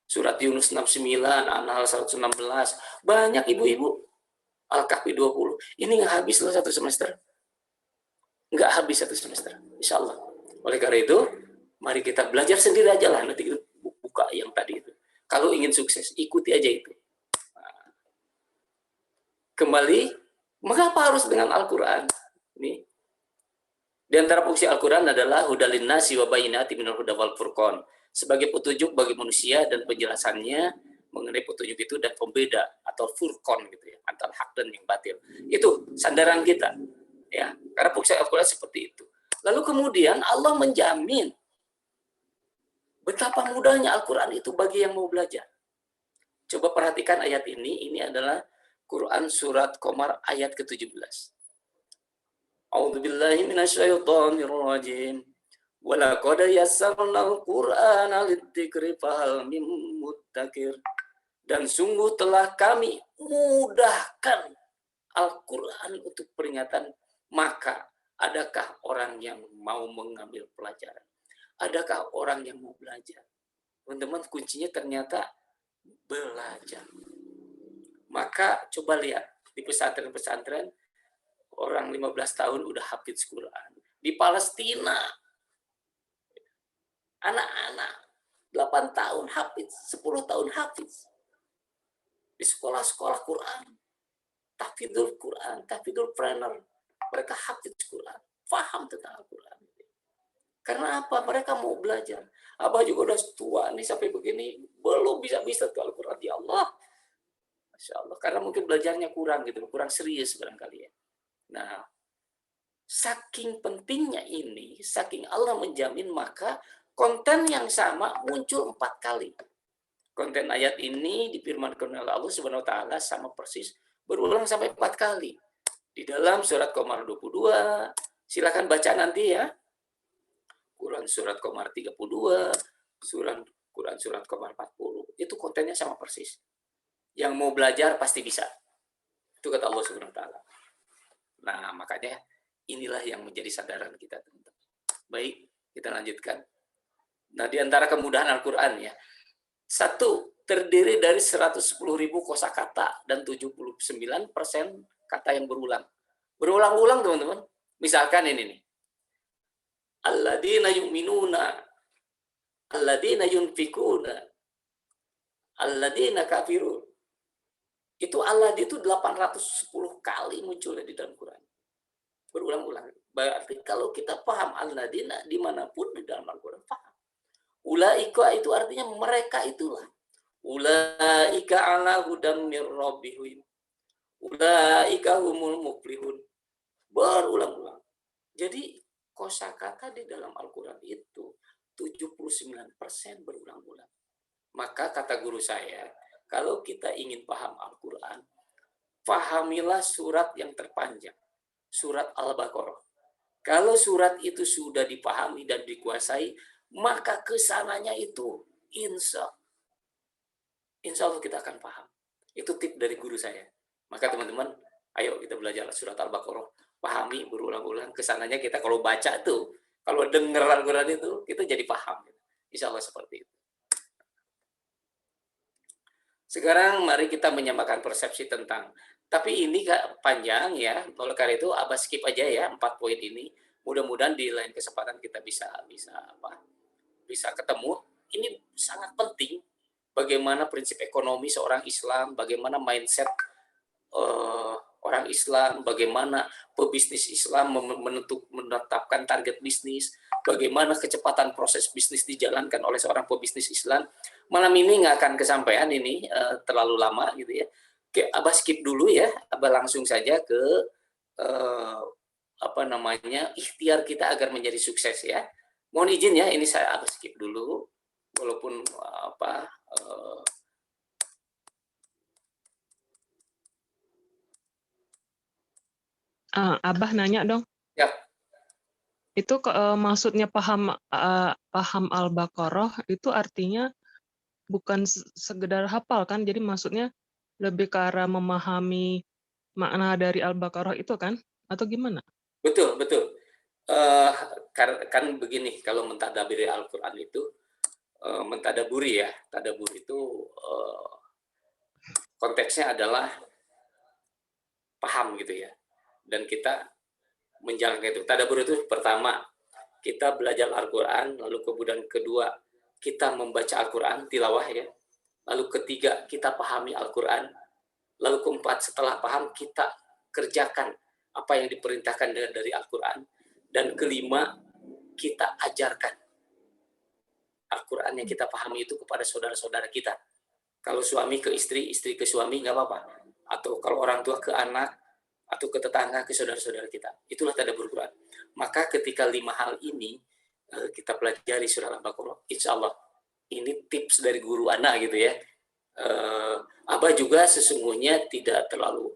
Surat Yunus 69, An-Nahl 116. Banyak ibu-ibu. Al-Kahfi 20. Ini nggak habis loh satu semester. Nggak habis satu semester, insya Allah. Oleh karena itu, mari kita belajar sendiri aja lah. Nanti kita buka yang tadi itu. Kalau ingin sukses, ikuti aja itu. Kembali, mengapa harus dengan Al-Quran? Ini. Di antara fungsi Al-Quran adalah hudalin nasi wa bayyinati minal huda wal furqan. Sebagai petunjuk bagi manusia dan penjelasannya mengenai petunjuk itu dan pembeda atau furqan gitu ya, antara hak dan yang batil. Itu sandaran kita. Ya, karena fungsi Al-Quran seperti itu. Lalu kemudian Allah menjamin betapa mudahnya Al-Quran itu bagi yang mau belajar. Coba perhatikan ayat ini adalah Quran surat Qamar ayat ke-17. A'udzubillahi minasyaitonirrajim. Walaqad yassarnal Qur'ana lidzikri fahal mim muddakir. Dan sungguh telah kami mudahkan Al-Quran untuk peringatan, maka adakah orang yang mau mengambil pelajaran? Adakah orang yang mau belajar? Teman-teman, kuncinya ternyata belajar. Maka coba lihat di pesantren-pesantren, orang 15 tahun udah hafidz Quran. Di Palestina, anak-anak 8 tahun hafidz, 10 tahun hafidz. Di sekolah-sekolah Quran, tahfidzul Quran, tahfidzul trainer, mereka hafidz Quran, paham tentang Al-Quran. Karena apa? Mereka mau belajar. Abah juga udah tua nih sampai begini, belum bisa tuh Al-Quran. Ya Allah, Masya Allah. Karena mungkin belajarnya kurang gitu, kurang serius barangkali ya. Nah, saking pentingnya ini, saking Allah menjamin, maka konten yang sama muncul 4 kali. Konten ayat ini difirmankan oleh Allah Subhanahu wa taala sama persis berulang sampai 4 kali. Di dalam surat Qamar 22, silakan baca nanti ya. Quran surat Qamar 32, Quran surat Qamar 40. Itu kontennya sama persis. Yang mau belajar pasti bisa. Itu kata Allah Subhanahu wa taala. Nah, makanya inilah yang menjadi sadaran kita, teman-teman. Baik, kita lanjutkan. Nah, di antara kemudahan Al-Qur'an ya. 1, terdiri dari 110.000 kosakata dan 79% kata yang berulang. Berulang-ulang, teman-teman. Misalkan ini nih. Alladzina yu'minuna, alladzina yunfikuna, alladzina kafirun. Itu alladi itu 810 kali munculnya di dalam Quran. Berulang-ulang. Berarti kalau kita paham alladzina dimanapun di dalam Al-Quran, paham. Ulaika itu artinya mereka itulah. Ulaika ala hudam mir rabbihim. Ulaika humul muflihun. Berulang-ulang. Jadi kosakata di dalam Al-Quran itu 79% berulang-ulang. Maka kata guru saya, kalau kita ingin paham Al-Quran, pahamilah surat yang terpanjang. Surat Al-Baqarah. Kalau surat itu sudah dipahami dan dikuasai, maka kesananya itu insya Allah kita akan paham. Itu tip dari guru saya. Maka teman-teman, ayo kita belajar surat Al-Baqarah. Pahami berulang-ulang. Kesananya kita kalau baca tuh, kalau dengar Al-Quran itu, kita jadi paham. Insya Allah seperti itu. Sekarang mari kita menyamakan persepsi tentang, tapi ini panjang ya, oleh karena itu Abah skip aja ya 4 poin ini. Mudah-mudahan di lain kesempatan kita bisa ketemu. Ini sangat penting bagaimana prinsip ekonomi seorang Islam, bagaimana mindset orang Islam, bagaimana pebisnis Islam menetapkan target bisnis, bagaimana kecepatan proses bisnis dijalankan oleh seorang pebisnis Islam. Malam ini nggak akan kesampaian ini, terlalu lama gitu ya. Oke, Abah skip dulu ya, Abah langsung saja ke ikhtiar kita agar menjadi sukses ya. Mohon izin ya, ini saya Abah skip dulu, walaupun Abah nanya dong. Ya. Itu maksudnya paham Al-Baqarah itu artinya bukan sekedar hafal kan? Jadi maksudnya lebih ke arah memahami makna dari Al-Baqarah itu kan? Atau gimana? Betul. Kan begini, kalau mentadaburi Al-Quran itu, mentadaburi ya, tadabur itu konteksnya adalah paham gitu ya. Dan kita menjalankan itu. Tadabur itu pertama, kita belajar Al-Quran, lalu kemudian kedua, kita membaca Al-Quran, tilawah ya. Lalu ketiga, kita pahami Al-Quran. Lalu keempat, setelah paham, kita kerjakan apa yang diperintahkan dari Al-Quran. Dan kelima, kita ajarkan Al-Quran yang kita pahami itu kepada saudara-saudara kita. Kalau suami ke istri, istri ke suami, nggak apa-apa. Atau kalau orang tua ke anak, atau ke tetangga, ke saudara-saudara kita. Itulah tadabbur Quran. Maka ketika 5 hal ini kita pelajari surah Al-Baqarah, insya Allah ini tips dari guru anak gitu ya. Abah juga sesungguhnya tidak terlalu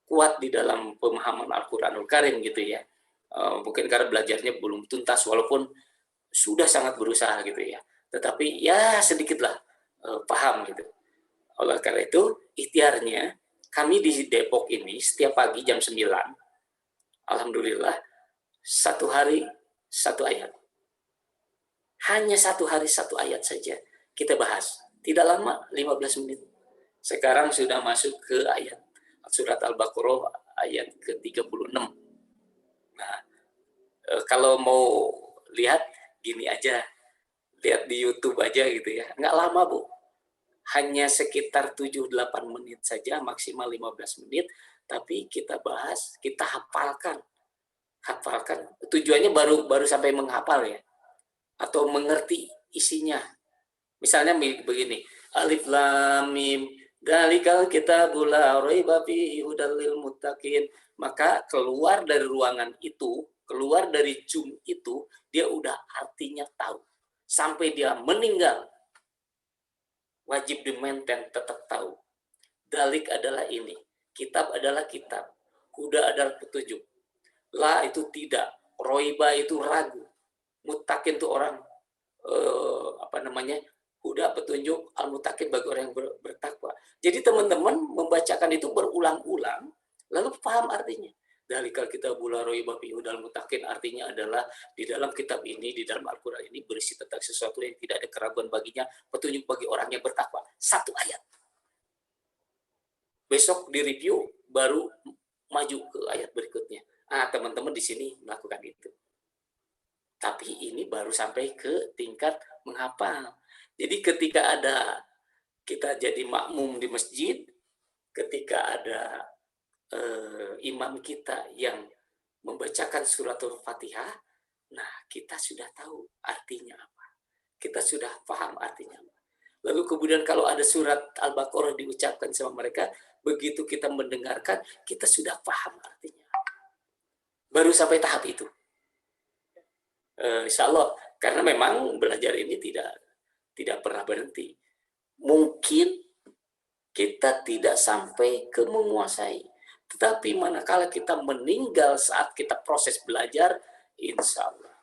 kuat di dalam pemahaman Al-Quranul Karim gitu ya. Mungkin karena belajarnya belum tuntas, walaupun sudah sangat berusaha gitu ya. Tetapi ya sedikitlah paham gitu. Oleh karena itu, ikhtiarnya, kami di Depok ini setiap pagi jam 9, alhamdulillah, 1 hari 1 ayat. Hanya 1 hari 1 ayat saja kita bahas. Tidak lama, 15 menit. Sekarang sudah masuk ke ayat surat Al-Baqarah ayat ke-36. Nah, kalau mau lihat gini aja, lihat di YouTube aja gitu ya. Nggak lama, Bu. Hanya sekitar 7-8 menit saja, maksimal 15 menit, tapi kita bahas, kita hafalkan. Tujuannya baru sampai menghafal ya, atau mengerti isinya. Misalnya begini, Alif Lam Mim, Dzalikal kitabul la raiba fihi hudal lil muttaqin. Maka keluar dari ruangan itu, keluar dari Zoom itu, dia udah artinya tahu. Sampai dia meninggal, wajib di-maintain, tetap tahu. Dalik adalah ini, kitab adalah kitab, huda adalah petunjuk, la itu tidak, roiba itu ragu, mutakin itu orang huda petunjuk, al-mutakin bagi orang yang bertakwa. Jadi teman-teman membacakan itu berulang-ulang, lalu paham artinya. Dalikal kitabul la raiba fihi hudal mutakin, artinya adalah di dalam kitab ini, di dalam Al-Quran ini berisi tentang sesuatu yang tidak ada keraguan baginya, petunjuk bagi orang yang bertakwa. 1 ayat. Besok di review baru maju ke ayat berikutnya. Teman-teman di sini melakukan itu. Tapi ini baru sampai ke tingkat menghafal. Jadi ketika ada kita jadi makmum di masjid, ketika ada imam kita yang membacakan suratul Fatihah, nah kita sudah tahu artinya apa. Kita sudah paham artinya apa. Lalu kemudian kalau ada surat Al-Baqarah diucapkan sama mereka, begitu kita mendengarkan, kita sudah paham artinya. Baru sampai tahap itu. Insya Allah, karena memang belajar ini tidak pernah berhenti. Mungkin kita tidak sampai ke menguasai. Tetapi manakala kita meninggal saat kita proses belajar, insya Allah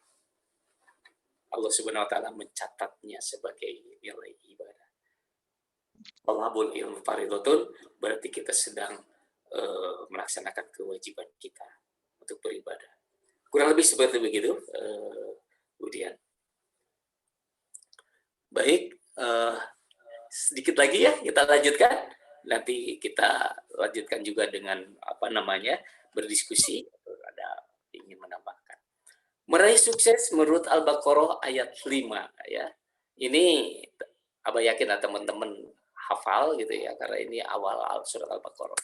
Allah Subhanahu wa Ta'ala mencatatnya sebagai nilai ibadah. Talabul ilmu fardhatun, berarti kita sedang melaksanakan kewajiban kita untuk beribadah. Kurang lebih seperti begitu, kemudian. Baik, sedikit lagi ya kita lanjutkan. Nanti kita lanjutkan juga dengan berdiskusi. Ada ingin menambahkan. Meraih sukses menurut Al-Baqarah ayat 5 ya. Ini Abah yakin teman-teman hafal gitu ya, karena ini awal surat Al-Baqarah.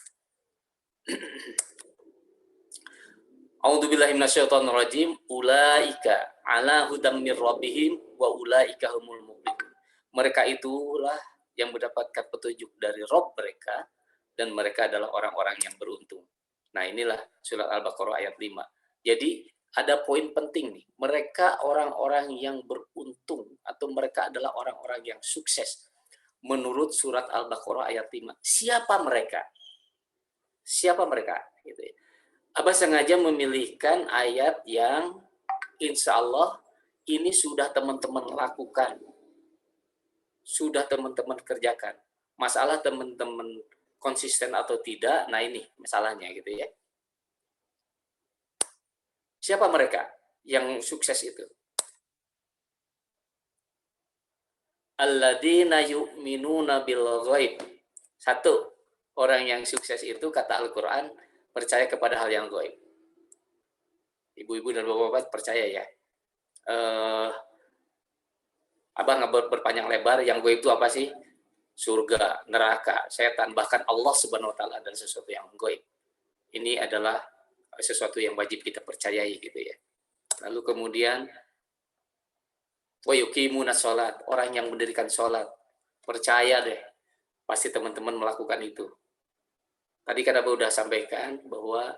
A'udzubillahi minasyaitonirrajim. Ulaika ala hudam mir rabbihim wa ulaika humul muflihun. Mereka itulah yang mendapatkan petunjuk dari Rabb mereka dan mereka adalah orang-orang yang beruntung. Nah, inilah surat Al-Baqarah ayat 5. Jadi ada poin penting nih. Mereka orang-orang yang beruntung atau mereka adalah orang-orang yang sukses. Menurut surat Al-Baqarah ayat 5. Siapa mereka? Siapa mereka? Gitu ya. Abah sengaja memilihkan ayat yang insya Allah ini sudah teman-teman lakukan. Sudah teman-teman kerjakan. Masalah teman-teman konsisten atau tidak, nah ini masalahnya gitu ya. Siapa mereka yang sukses itu? Alladzina yu'minuna bil ghaib. Satu, orang yang sukses itu kata Al-Qur'an percaya kepada hal yang gaib. Ibu-ibu dan bapak-bapak percaya ya. Abang nggak berpanjang lebar, yang gaib itu apa sih? Surga, neraka, setan, bahkan Allah Subhanahu wa taala adalah sesuatu yang gaib. Ini adalah sesuatu yang wajib kita percayai gitu ya. Lalu kemudian wa yuqimuna sholat, orang yang mendirikan sholat, percaya deh, pasti teman-teman melakukan itu. Tadi kan Abah udah sampaikan bahwa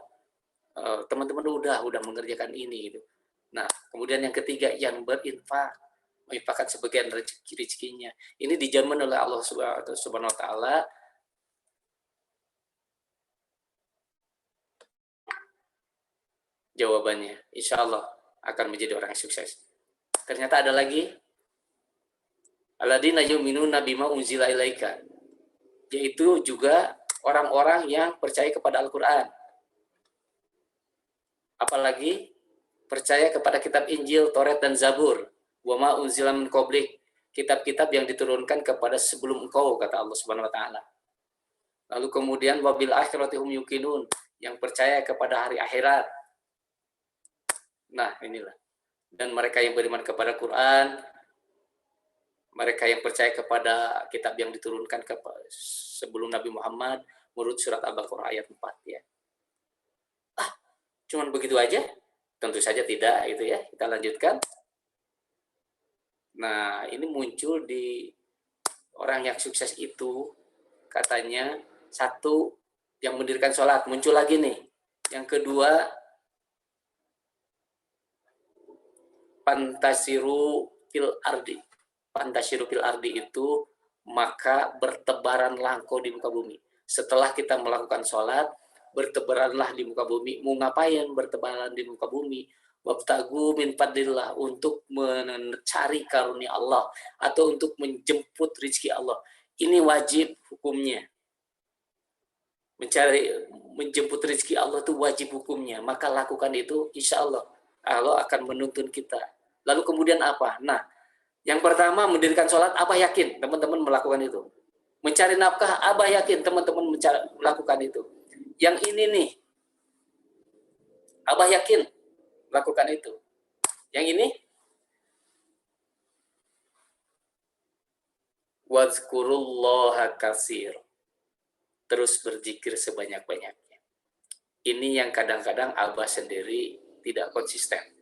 teman-teman udah mengerjakan ini gitu. Nah, kemudian yang ketiga yang berinfak, menginfakkan sebagian rezekinya. Ini dijamin oleh Allah Subhanahu wa taala. Jawabannya, insya Allah akan menjadi orang yang sukses. Ternyata ada lagi, alladzina yu'minuna bima unzila ilaika, yaitu juga orang-orang yang percaya kepada Al-Quran. Apalagi percaya kepada kitab Injil, Taurat, dan Zabur. Wa ma unzila min qablik, kitab-kitab yang diturunkan kepada sebelum engkau, kata Allah Subhanahu wa taala. Lalu kemudian wabil akhirati hum yuqinun, yang percaya kepada hari akhirat. Nah, inilah. Dan mereka yang beriman kepada Quran, mereka yang percaya kepada kitab yang diturunkan sebelum Nabi Muhammad, menurut surat Al-Baqarah ayat 4 ya. Cuman begitu aja? Tentu saja tidak, itu ya. Kita lanjutkan. Nah, ini muncul di orang yang sukses itu, katanya satu yang mendirikan sholat, muncul lagi nih. Yang kedua, pantasiru fil ardi. Pantasiru fil ardi itu maka bertebaran langkau di muka bumi. Setelah kita melakukan sholat, bertebaranlah di muka bumi. Mau ngapain bertebaran di muka bumi? Wabtagu min fadlillah, untuk mencari karunia Allah atau untuk menjemput rezeki Allah. Ini wajib hukumnya. Menjemput rezeki Allah itu wajib hukumnya. Maka lakukan itu, insya Allah Allah akan menuntun kita. Lalu kemudian apa? Nah, yang pertama mendirikan sholat, Abah yakin teman-teman melakukan itu. Mencari nafkah, Abah yakin teman-teman melakukan itu. Yang ini nih, Abah yakin melakukan itu. Yang ini, wazkurullaha katsir, terus berzikir sebanyak-banyaknya. Ini yang kadang-kadang Abah sendiri tidak konsisten.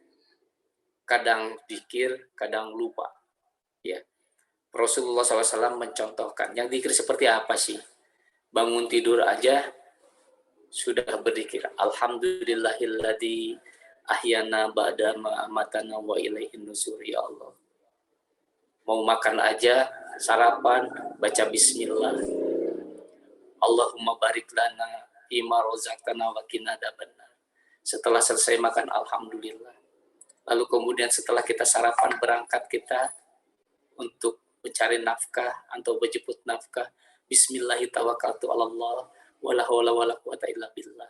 Kadang zikir, kadang lupa. Ya. Rasulullah SAW mencontohkan. Yang zikir seperti apa sih? Bangun tidur aja sudah berzikir. Alhamdulillahilladzi ahyana ba'da ma amatana wa ilaihin nusur, ya Allah. Mau makan aja, sarapan, baca bismillah. Allahumma barik lana fima rozaqtana wa qina adzabannar. Setelah selesai makan, alhamdulillah. Lalu kemudian setelah kita sarapan, berangkat kita untuk mencari nafkah atau menjemput nafkah. Bismillahirrahmanirrahim. Wala haula wala quwata illa billah.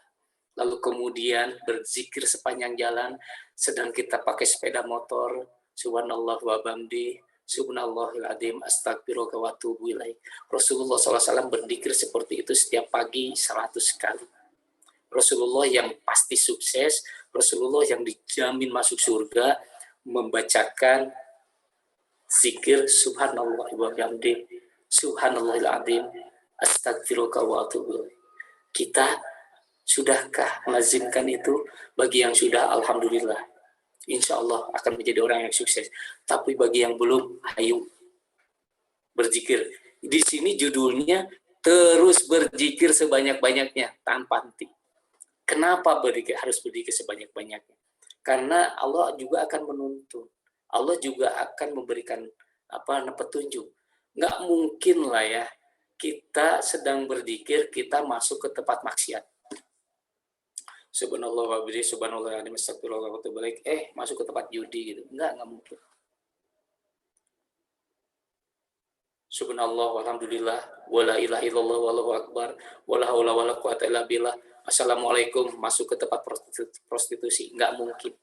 Lalu kemudian berzikir sepanjang jalan, sedang kita pakai sepeda motor, subhanallah wa bihamdi, subhanallahil adzim, astagfirullah wa atubu ilaih. Rasulullah SAW berzikir seperti itu setiap pagi 100 kali. Rasulullah yang pasti sukses, Rasulullah yang dijamin masuk surga, membacakan zikir subhanallah wa bihamdi, subhanallahil adzim, astagfirullah wa atubu ilaih. Kita Sudahkah melazimkan itu? Bagi yang sudah, alhamdulillah. Insya Allah akan menjadi orang yang sukses. Tapi bagi yang belum, ayo berzikir. Di sini judulnya terus berzikir sebanyak-banyaknya tanpa henti. Kenapa harus berzikir sebanyak-banyaknya? Karena Allah juga akan menuntun. Allah juga akan memberikan petunjuk. Nggak mungkin lah ya kita sedang berzikir, kita masuk ke tempat maksiat. Subhanallah wa bihamdihi, subhanallah wa astagfirullah wa atubu ilaik, masuk ke tempat judi gitu. Enggak mungkin. Subhanallah walhamdulillah wala ilaha illallah wallahu akbar wala haula wala quwata illa billah. Assalamualaikum, masuk ke tempat prostitusi. Enggak mungkin.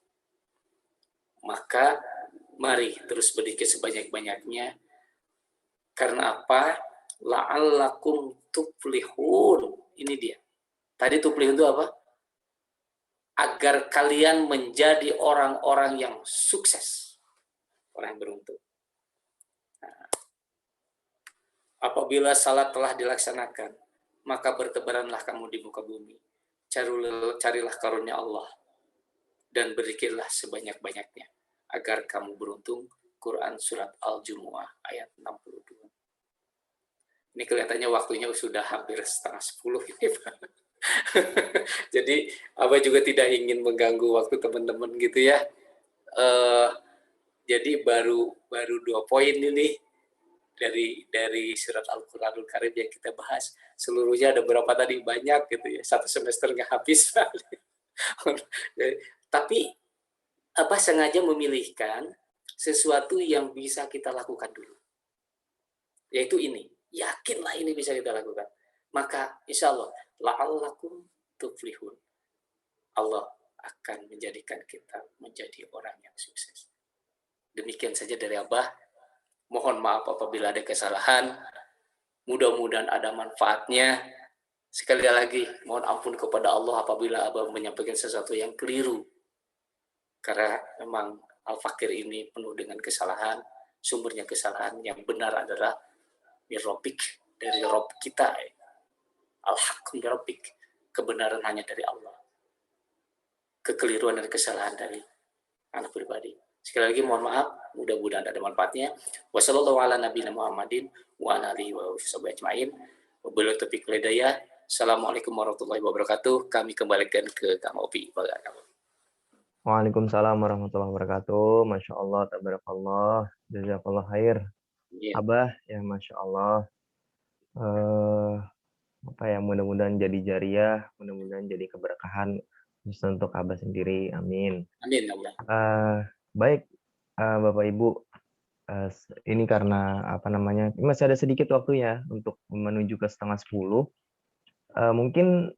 Maka mari terus berzikir sebanyak-banyaknya. Karena apa? La'allakum tuflihun. Ini dia. Tadi tuflihun itu apa? Agar kalian menjadi orang-orang yang sukses, orang yang beruntung. Nah, apabila salat telah dilaksanakan, maka bertebaranlah kamu di muka bumi. Carilah karunia Allah dan berzikirlah sebanyak-banyaknya agar kamu beruntung. Quran surat Al-Jumu'ah ayat 62. Ini kelihatannya waktunya sudah hampir 9:30 ini, Pak. Jadi Abah juga tidak ingin mengganggu waktu teman-teman gitu ya. Jadi baru 2 poin ini dari surat Al-Quranul Karim yang kita bahas. Seluruhnya ada berapa tadi? Banyak gitu ya. 1 semester nggak habis. Tapi Abah sengaja memilihkan sesuatu yang bisa kita lakukan dulu. Yaitu ini. Yakinlah ini bisa kita lakukan. Maka insya Allah la'allakum tuflihun. Allah akan menjadikan kita menjadi orang yang sukses. Demikian saja dari Abah. Mohon maaf apabila ada kesalahan. Mudah-mudahan ada manfaatnya. Sekali lagi, mohon ampun kepada Allah apabila Abah menyampaikan sesuatu yang keliru. Karena memang Al-Fakir ini penuh dengan kesalahan. Sumbernya kesalahan. Yang benar adalah mirrobik, dari Rob kita. Al-Haq mirrobik. Kebenaran hanya dari Allah. Kekeliruan dan kesalahan dari anak pribadi. Sekali lagi mohon maaf, mudah-mudahan ada manfaatnya. Wassallallahu ala nabiyina Muhammadin wa ala alihi wa sahbihi ajmain. Wabillahi taufiq wal hidayah. Assalamualaikum warahmatullahi wabarakatuh. Kami kembalikan ke Kang Opi. Waalaikumsalam warahmatullahi wabarakatuh. Masya Allah, tabarakallah, jazakallah khair. Yeah. Abah, ya Masya Allah. Mudah-mudahan jadi jariah, mudah-mudahan jadi keberkahan untuk Abah sendiri. Amin. Amin. Allah. Baik, Bapak Ibu, ini karena masih ada sedikit waktunya untuk menuju ke 9:30. Mungkin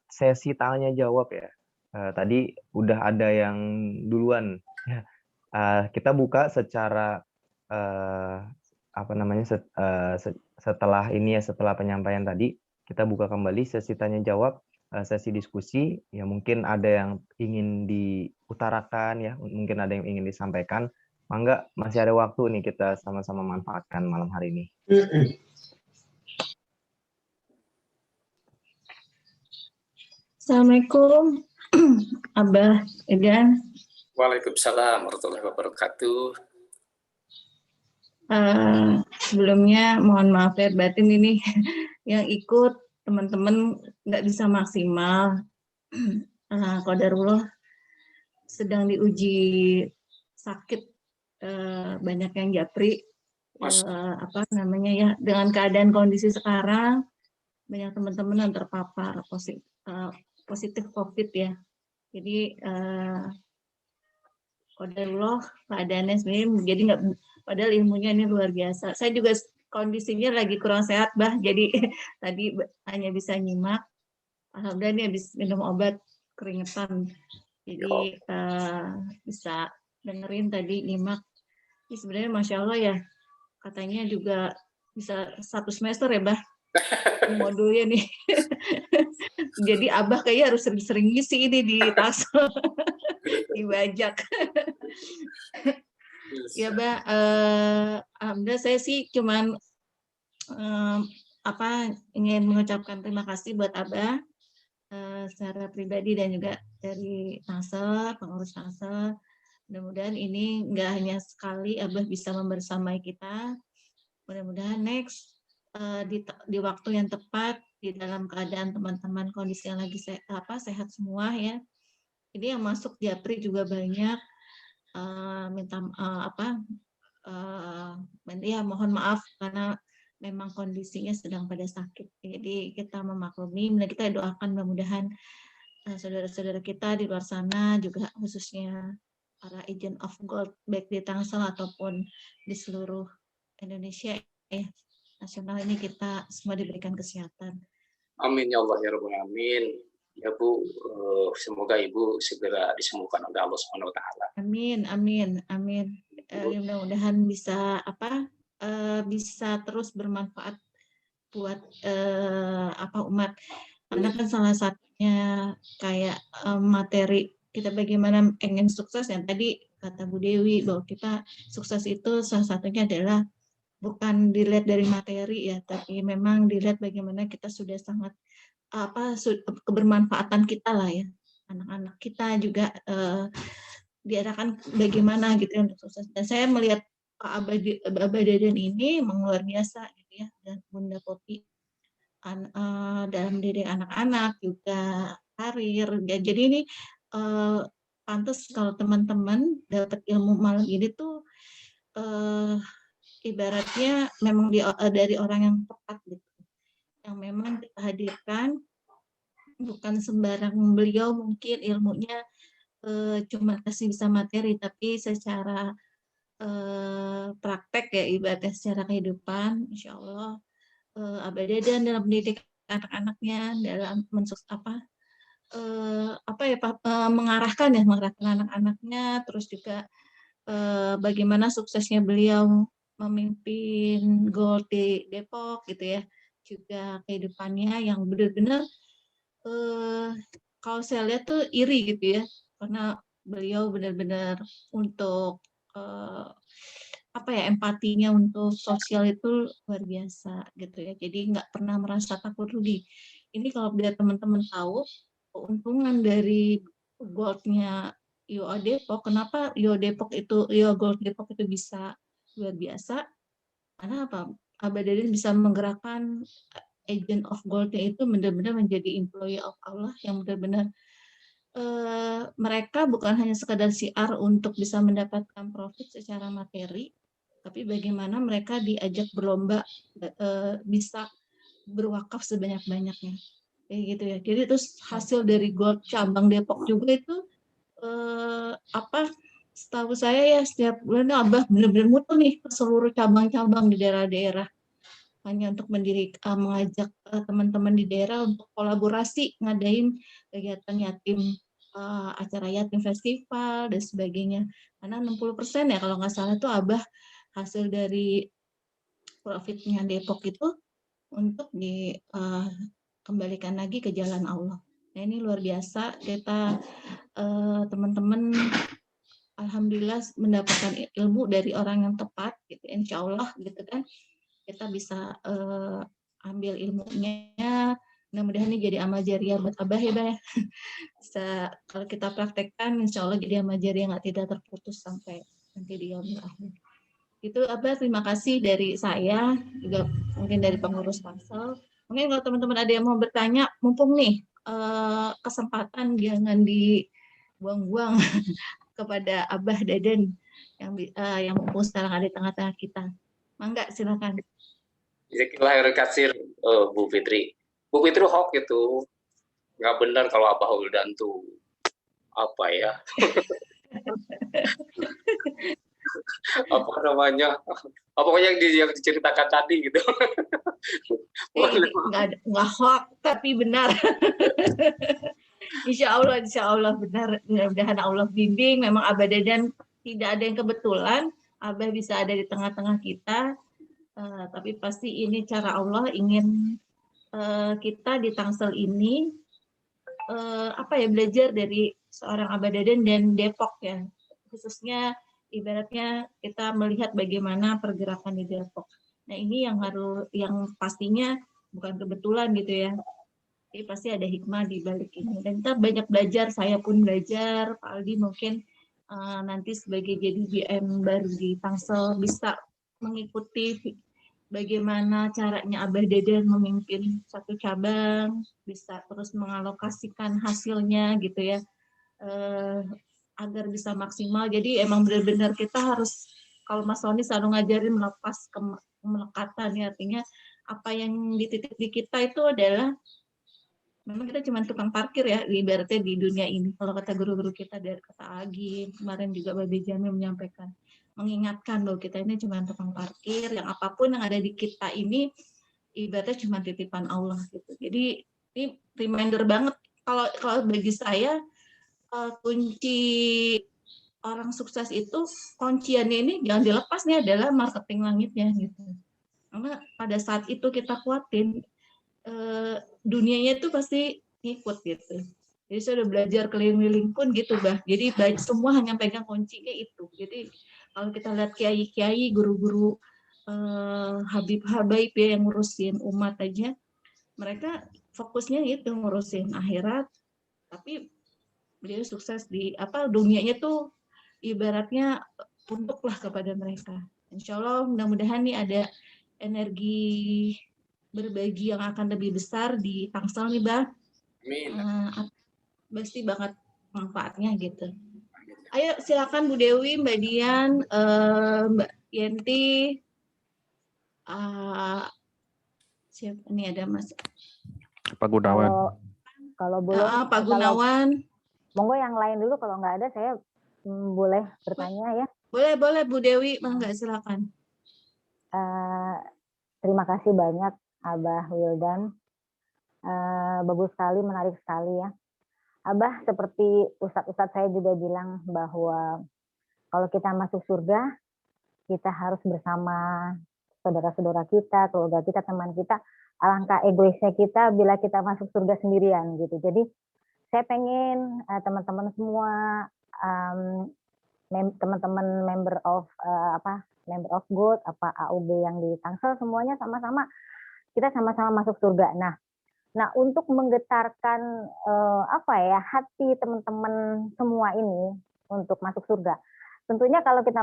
sesi tanya jawab ya. Tadi udah ada yang duluan. Kita buka secara setelah ini ya, setelah penyampaian tadi kita buka kembali sesi tanya jawab, sesi diskusi. Ya mungkin ada yang ingin diutarakan ya, mungkin ada yang ingin disampaikan. Mangga, masih ada waktu nih, kita sama-sama manfaatkan malam hari ini. Assalamualaikum, Abah Edan. Waalaikumsalam warahmatullahi wabarakatuh. Sebelumnya mohon maaf lahir batin ini yang ikut teman-teman nggak bisa maksimal. Qadarullah sedang diuji sakit, banyak yang japri, dengan keadaan kondisi sekarang banyak teman-teman yang terpapar positif COVID ya. Jadi qadarullah keadaannya sebenarnya jadi nggak, padahal ilmunya ini luar biasa. Saya juga kondisinya lagi kurang sehat, Bah. Jadi tadi hanya bisa nyimak. Alhamdulillah ini habis minum obat keringetan. Jadi bisa dengerin tadi, nyimak. Ini sebenarnya Masya Allah ya, katanya juga bisa 1 semester ya, Bah. Modulnya nih. Jadi Abah kayaknya harus sering-sering ngisi ini di Taksel. Dibajak. Ya, Mbak, alhamdulillah saya sih cuman ingin mengucapkan terima kasih buat Abah secara pribadi dan juga dari Tangsel, pengurus Tangsel. Mudah-mudahan ini nggak hanya sekali Abah bisa membersamai kita. Mudah-mudahan next di waktu yang tepat, di dalam keadaan teman-teman kondisi yang lagi sehat semua ya. Ini yang masuk Japri juga banyak. Ya mohon maaf karena memang kondisinya sedang pada sakit. Jadi kita memaklumi, dan kita doakan mudah-mudahan saudara-saudara kita di luar sana juga khususnya para agent of gold baik di Tangsel ataupun di seluruh Indonesia nasional ini kita semua diberikan kesehatan. Amin ya Allah ya Rabbal Alamin. Ya Bu, semoga Ibu segera disembuhkan oleh Allah Subhanahu Wa Taala. Amin, amin, amin. Mudah-mudahan bisa bisa terus bermanfaat buat umat. Karena kan salah satunya kayak materi kita bagaimana ingin sukses, yang tadi kata Bu Dewi bahwa kita sukses itu salah satunya adalah bukan dilihat dari materi ya, tapi memang dilihat bagaimana kita sudah sangat kebermanfaatan kita lah ya, anak-anak kita juga diarahkan bagaimana gitu untuk sukses. Dan saya melihat Pak Abah Dadan ini memang luar biasa gitu ya, dan Bunda Popi dalam mendidik anak-anak juga karir. Jadi ini pantas kalau teman-teman dapat ilmu malam ini tuh ibaratnya memang dari orang yang tepat gitu, yang memang kita hadirkan, bukan sembarang beliau mungkin ilmunya cuma kasih bisa materi, tapi secara praktek ya, ibaratnya secara kehidupan, insya Allah Abah Dadan dalam mendidik anak-anaknya, dalam mengarahkan anak-anaknya, terus juga bagaimana suksesnya beliau memimpin Gold di Depok gitu ya, juga kehidupannya yang benar-benar kalau saya lihat tuh iri gitu ya, karena beliau benar-benar untuk empatinya untuk sosial itu luar biasa gitu ya. Jadi nggak pernah merasa takut rugi. Ini kalau biar teman-teman tahu keuntungan dari Gold-nya IOA Depok, kenapa IOA Gold Depok itu bisa luar biasa? Karena apa? Abah Dadan bisa menggerakkan agent of gold-nya itu benar-benar menjadi employee of Allah yang benar-benar mereka bukan hanya sekadar siar untuk bisa mendapatkan profit secara materi, tapi bagaimana mereka diajak berlomba bisa berwakaf sebanyak-banyaknya, kayak gitu ya. Jadi terus hasil dari Gold cabang Depok juga itu setahu saya ya setiap bulan Abah benar-benar mutu nih ke seluruh cabang-cabang di daerah-daerah, hanya untuk mengajak teman-teman di daerah untuk kolaborasi ngadain kegiatan yatim, acara yatim festival dan sebagainya. Karena 60% ya kalau nggak salah itu Abah hasil dari profitnya Depok itu untuk dikembalikan lagi ke jalan Allah. Nah ini luar biasa, kita teman-teman alhamdulillah mendapatkan ilmu dari orang yang tepat gitu, insya Allah gitu kan, kita bisa ambil ilmunya. Mudah-mudahan ini jadi amal jariah buat Abah ya Bah. Bisa kalau kita praktekkan insya Allah jadi amal jariah yang tidak terputus sampai nanti di yaumil akhir. Itu Abah, terima kasih dari saya, juga mungkin dari pengurus Tangsel. Mungkin kalau teman-teman ada yang mau bertanya, mumpung nih kesempatan jangan dibuang-buang kepada Abah Dadan yang mumpung sekarang ada di tengah-tengah kita. Mangga, silakan. Jazakallahu khairan Bu Fitri. Bu Fitri hoax itu nggak benar kalau Abah Huldan tuh apa ya? Apa namanya? Apa yang diceritakan tadi gitu? Nggak hoax tapi benar. Insya Allah benar. Mudah-mudahan Allah bimbing. Memang Abah Dadan tidak ada yang kebetulan. Abah bisa ada di tengah-tengah kita. Tapi pasti ini cara Allah ingin kita di Tangsel ini belajar dari seorang Abah Dadan dan Depok ya, khususnya ibaratnya kita melihat bagaimana pergerakan di Depok. Nah ini yang pastinya bukan kebetulan gitu ya. Jadi pasti ada hikmah di balik ini. Dan kita banyak belajar, saya pun belajar, Pak Aldi mungkin nanti sebagai jadi BM baru di Tangsel bisa mengikuti bagaimana caranya Abah Dadan memimpin satu cabang, bisa terus mengalokasikan hasilnya gitu ya, agar bisa maksimal. Jadi emang benar-benar kita harus, kalau Mas Sony selalu ngajarin melepas kemelekatan ya, artinya apa yang dititip di kita itu adalah memang kita cuma tukang parkir ya, ibaratnya di dunia ini. Kalau kata guru-guru kita dari kata Agi, kemarin juga Babe Jamil menyampaikan, mengingatkan bahwa kita ini cuma tukang parkir, yang apapun yang ada di kita ini ibaratnya cuma titipan Allah gitu. Jadi ini reminder banget kalau bagi saya kunci orang sukses itu, kunciannya ini jangan dilepas nih adalah marketing langitnya gitu. Karena pada saat itu kita kuatin, dunianya itu pasti ngikut gitu. Jadi saya udah belajar keliling-keliling pun gitu, Bah. Jadi semua hanya pegang kuncinya itu. Jadi kalau kita lihat kiai-kiai, guru-guru, habib-habaib ya yang ngurusin umat aja, mereka fokusnya itu ngurusin akhirat, tapi beliau sukses di dunianya tuh ibaratnya untuklah kepada mereka. Insya Allah mudah-mudahan nih ada energi berbagi yang akan lebih besar di Tangsel nih, Bah. Amin. Pasti banget manfaatnya gitu. Ayo silakan Bu Dewi, Mbak Dian, Mbak Yenti, siapa ini ada Mas? Pak Gunawan. Kalau belum, Pak Gunawan. Monggo yang lain dulu, kalau nggak ada saya boleh bertanya ya. Boleh Bu Dewi, mangga silakan. Terima kasih banyak Abah Wildan. Bagus sekali, menarik sekali ya. Abah, seperti ustadz-ustadz saya juga bilang bahwa kalau kita masuk surga, kita harus bersama saudara-saudara kita, keluarga kita, teman kita. Alangkah egoisnya kita bila kita masuk surga sendirian gitu. Jadi saya pengen teman-teman semua, teman-teman member of God, AUB yang di Tangsel, semuanya sama-sama kita sama-sama masuk surga. Nah, untuk menggetarkan hati teman-teman semua ini untuk masuk surga. Tentunya kalau kita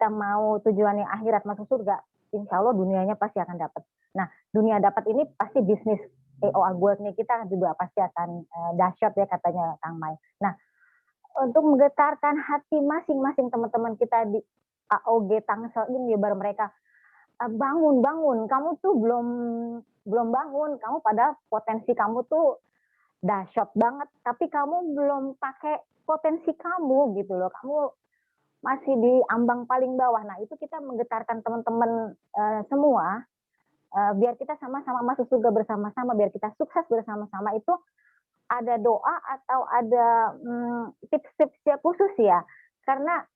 mau tujuannya akhirat masuk surga, insya Allah dunianya pasti akan dapat. Nah, dunia dapat ini pasti bisnis AOA-nya kita juga pasti akan dahsyat ya katanya Kang Mai. Nah, untuk menggetarkan hati masing-masing teman-teman kita di AOG Tangsel ini, biar mereka bangun, kamu tuh belum bangun, kamu pada potensi kamu tuh dahsyat banget, tapi kamu belum pakai potensi kamu gitu loh, kamu masih di ambang paling bawah. Nah, itu kita menggetarkan teman-teman semua, biar kita sama-sama masuk surga bersama-sama, biar kita sukses bersama-sama. Itu ada doa atau ada tips-tips khusus ya, karena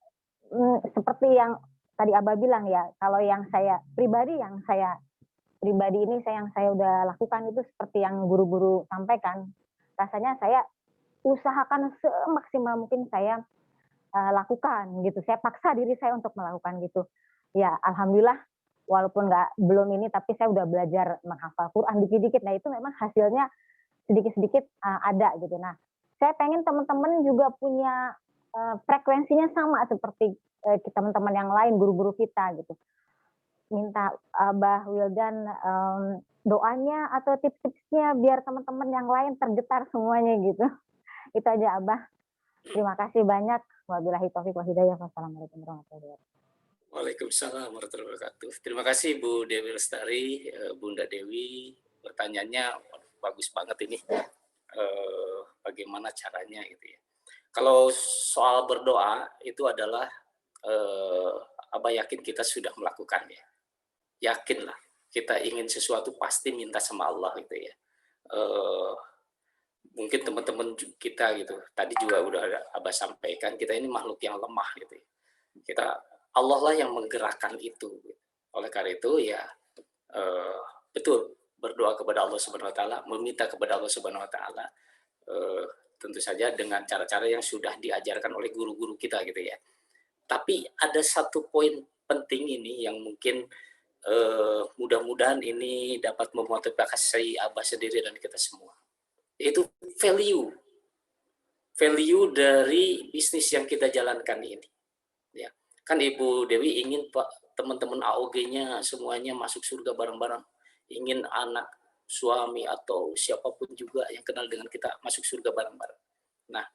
seperti yang tadi Abah bilang ya, kalau yang saya pribadi ini yang saya udah lakukan itu seperti yang guru-guru sampaikan. Rasanya saya usahakan semaksimal mungkin saya lakukan gitu. Saya paksa diri saya untuk melakukan gitu. Ya, alhamdulillah walaupun belum ini, tapi saya udah belajar menghafal Quran dikit-dikit. Nah, itu memang hasilnya sedikit-sedikit ada gitu. Nah, saya pengen teman-teman juga punya frekuensinya sama seperti teman-teman yang lain, guru-guru kita gitu. Minta Abah Wildan doanya atau tips-tipsnya biar teman-teman yang lain tergetar semuanya gitu. Itu aja Abah. Terima kasih banyak. Wabillahi taufiq wal hidayah. Wassalamualaikum warahmatullahi wabarakatuh. Waalaikumsalam warahmatullahi wabarakatuh. Terima kasih Bu Dewi Lestari, Bunda Dewi. Pertanyaannya bagus banget ini. Bagaimana caranya gitu ya. Kalau soal berdoa itu adalah Abah yakin kita sudah melakukannya. Yakinlah, kita ingin sesuatu pasti minta sama Allah gitu ya. Mungkin teman-teman kita gitu, tadi juga udah Abah sampaikan, kita ini makhluk yang lemah gitu ya. Allah lah yang menggerakkan itu. Oleh karena itu ya betul, berdoa kepada Allah Subhanahu wa taala, meminta kepada Allah Subhanahu wa taala, tentu saja dengan cara-cara yang sudah diajarkan oleh guru-guru kita gitu ya. Tapi ada satu poin penting ini yang mungkin mudah-mudahan ini dapat memotivasi Abah sendiri dan kita semua. Itu value dari bisnis yang kita jalankan ini. Ya, kan Ibu Dewi ingin Pak teman-teman AOG-nya semuanya masuk surga bareng-bareng. Ingin anak, suami atau siapapun juga yang kenal dengan kita masuk surga bareng-bareng. Nah,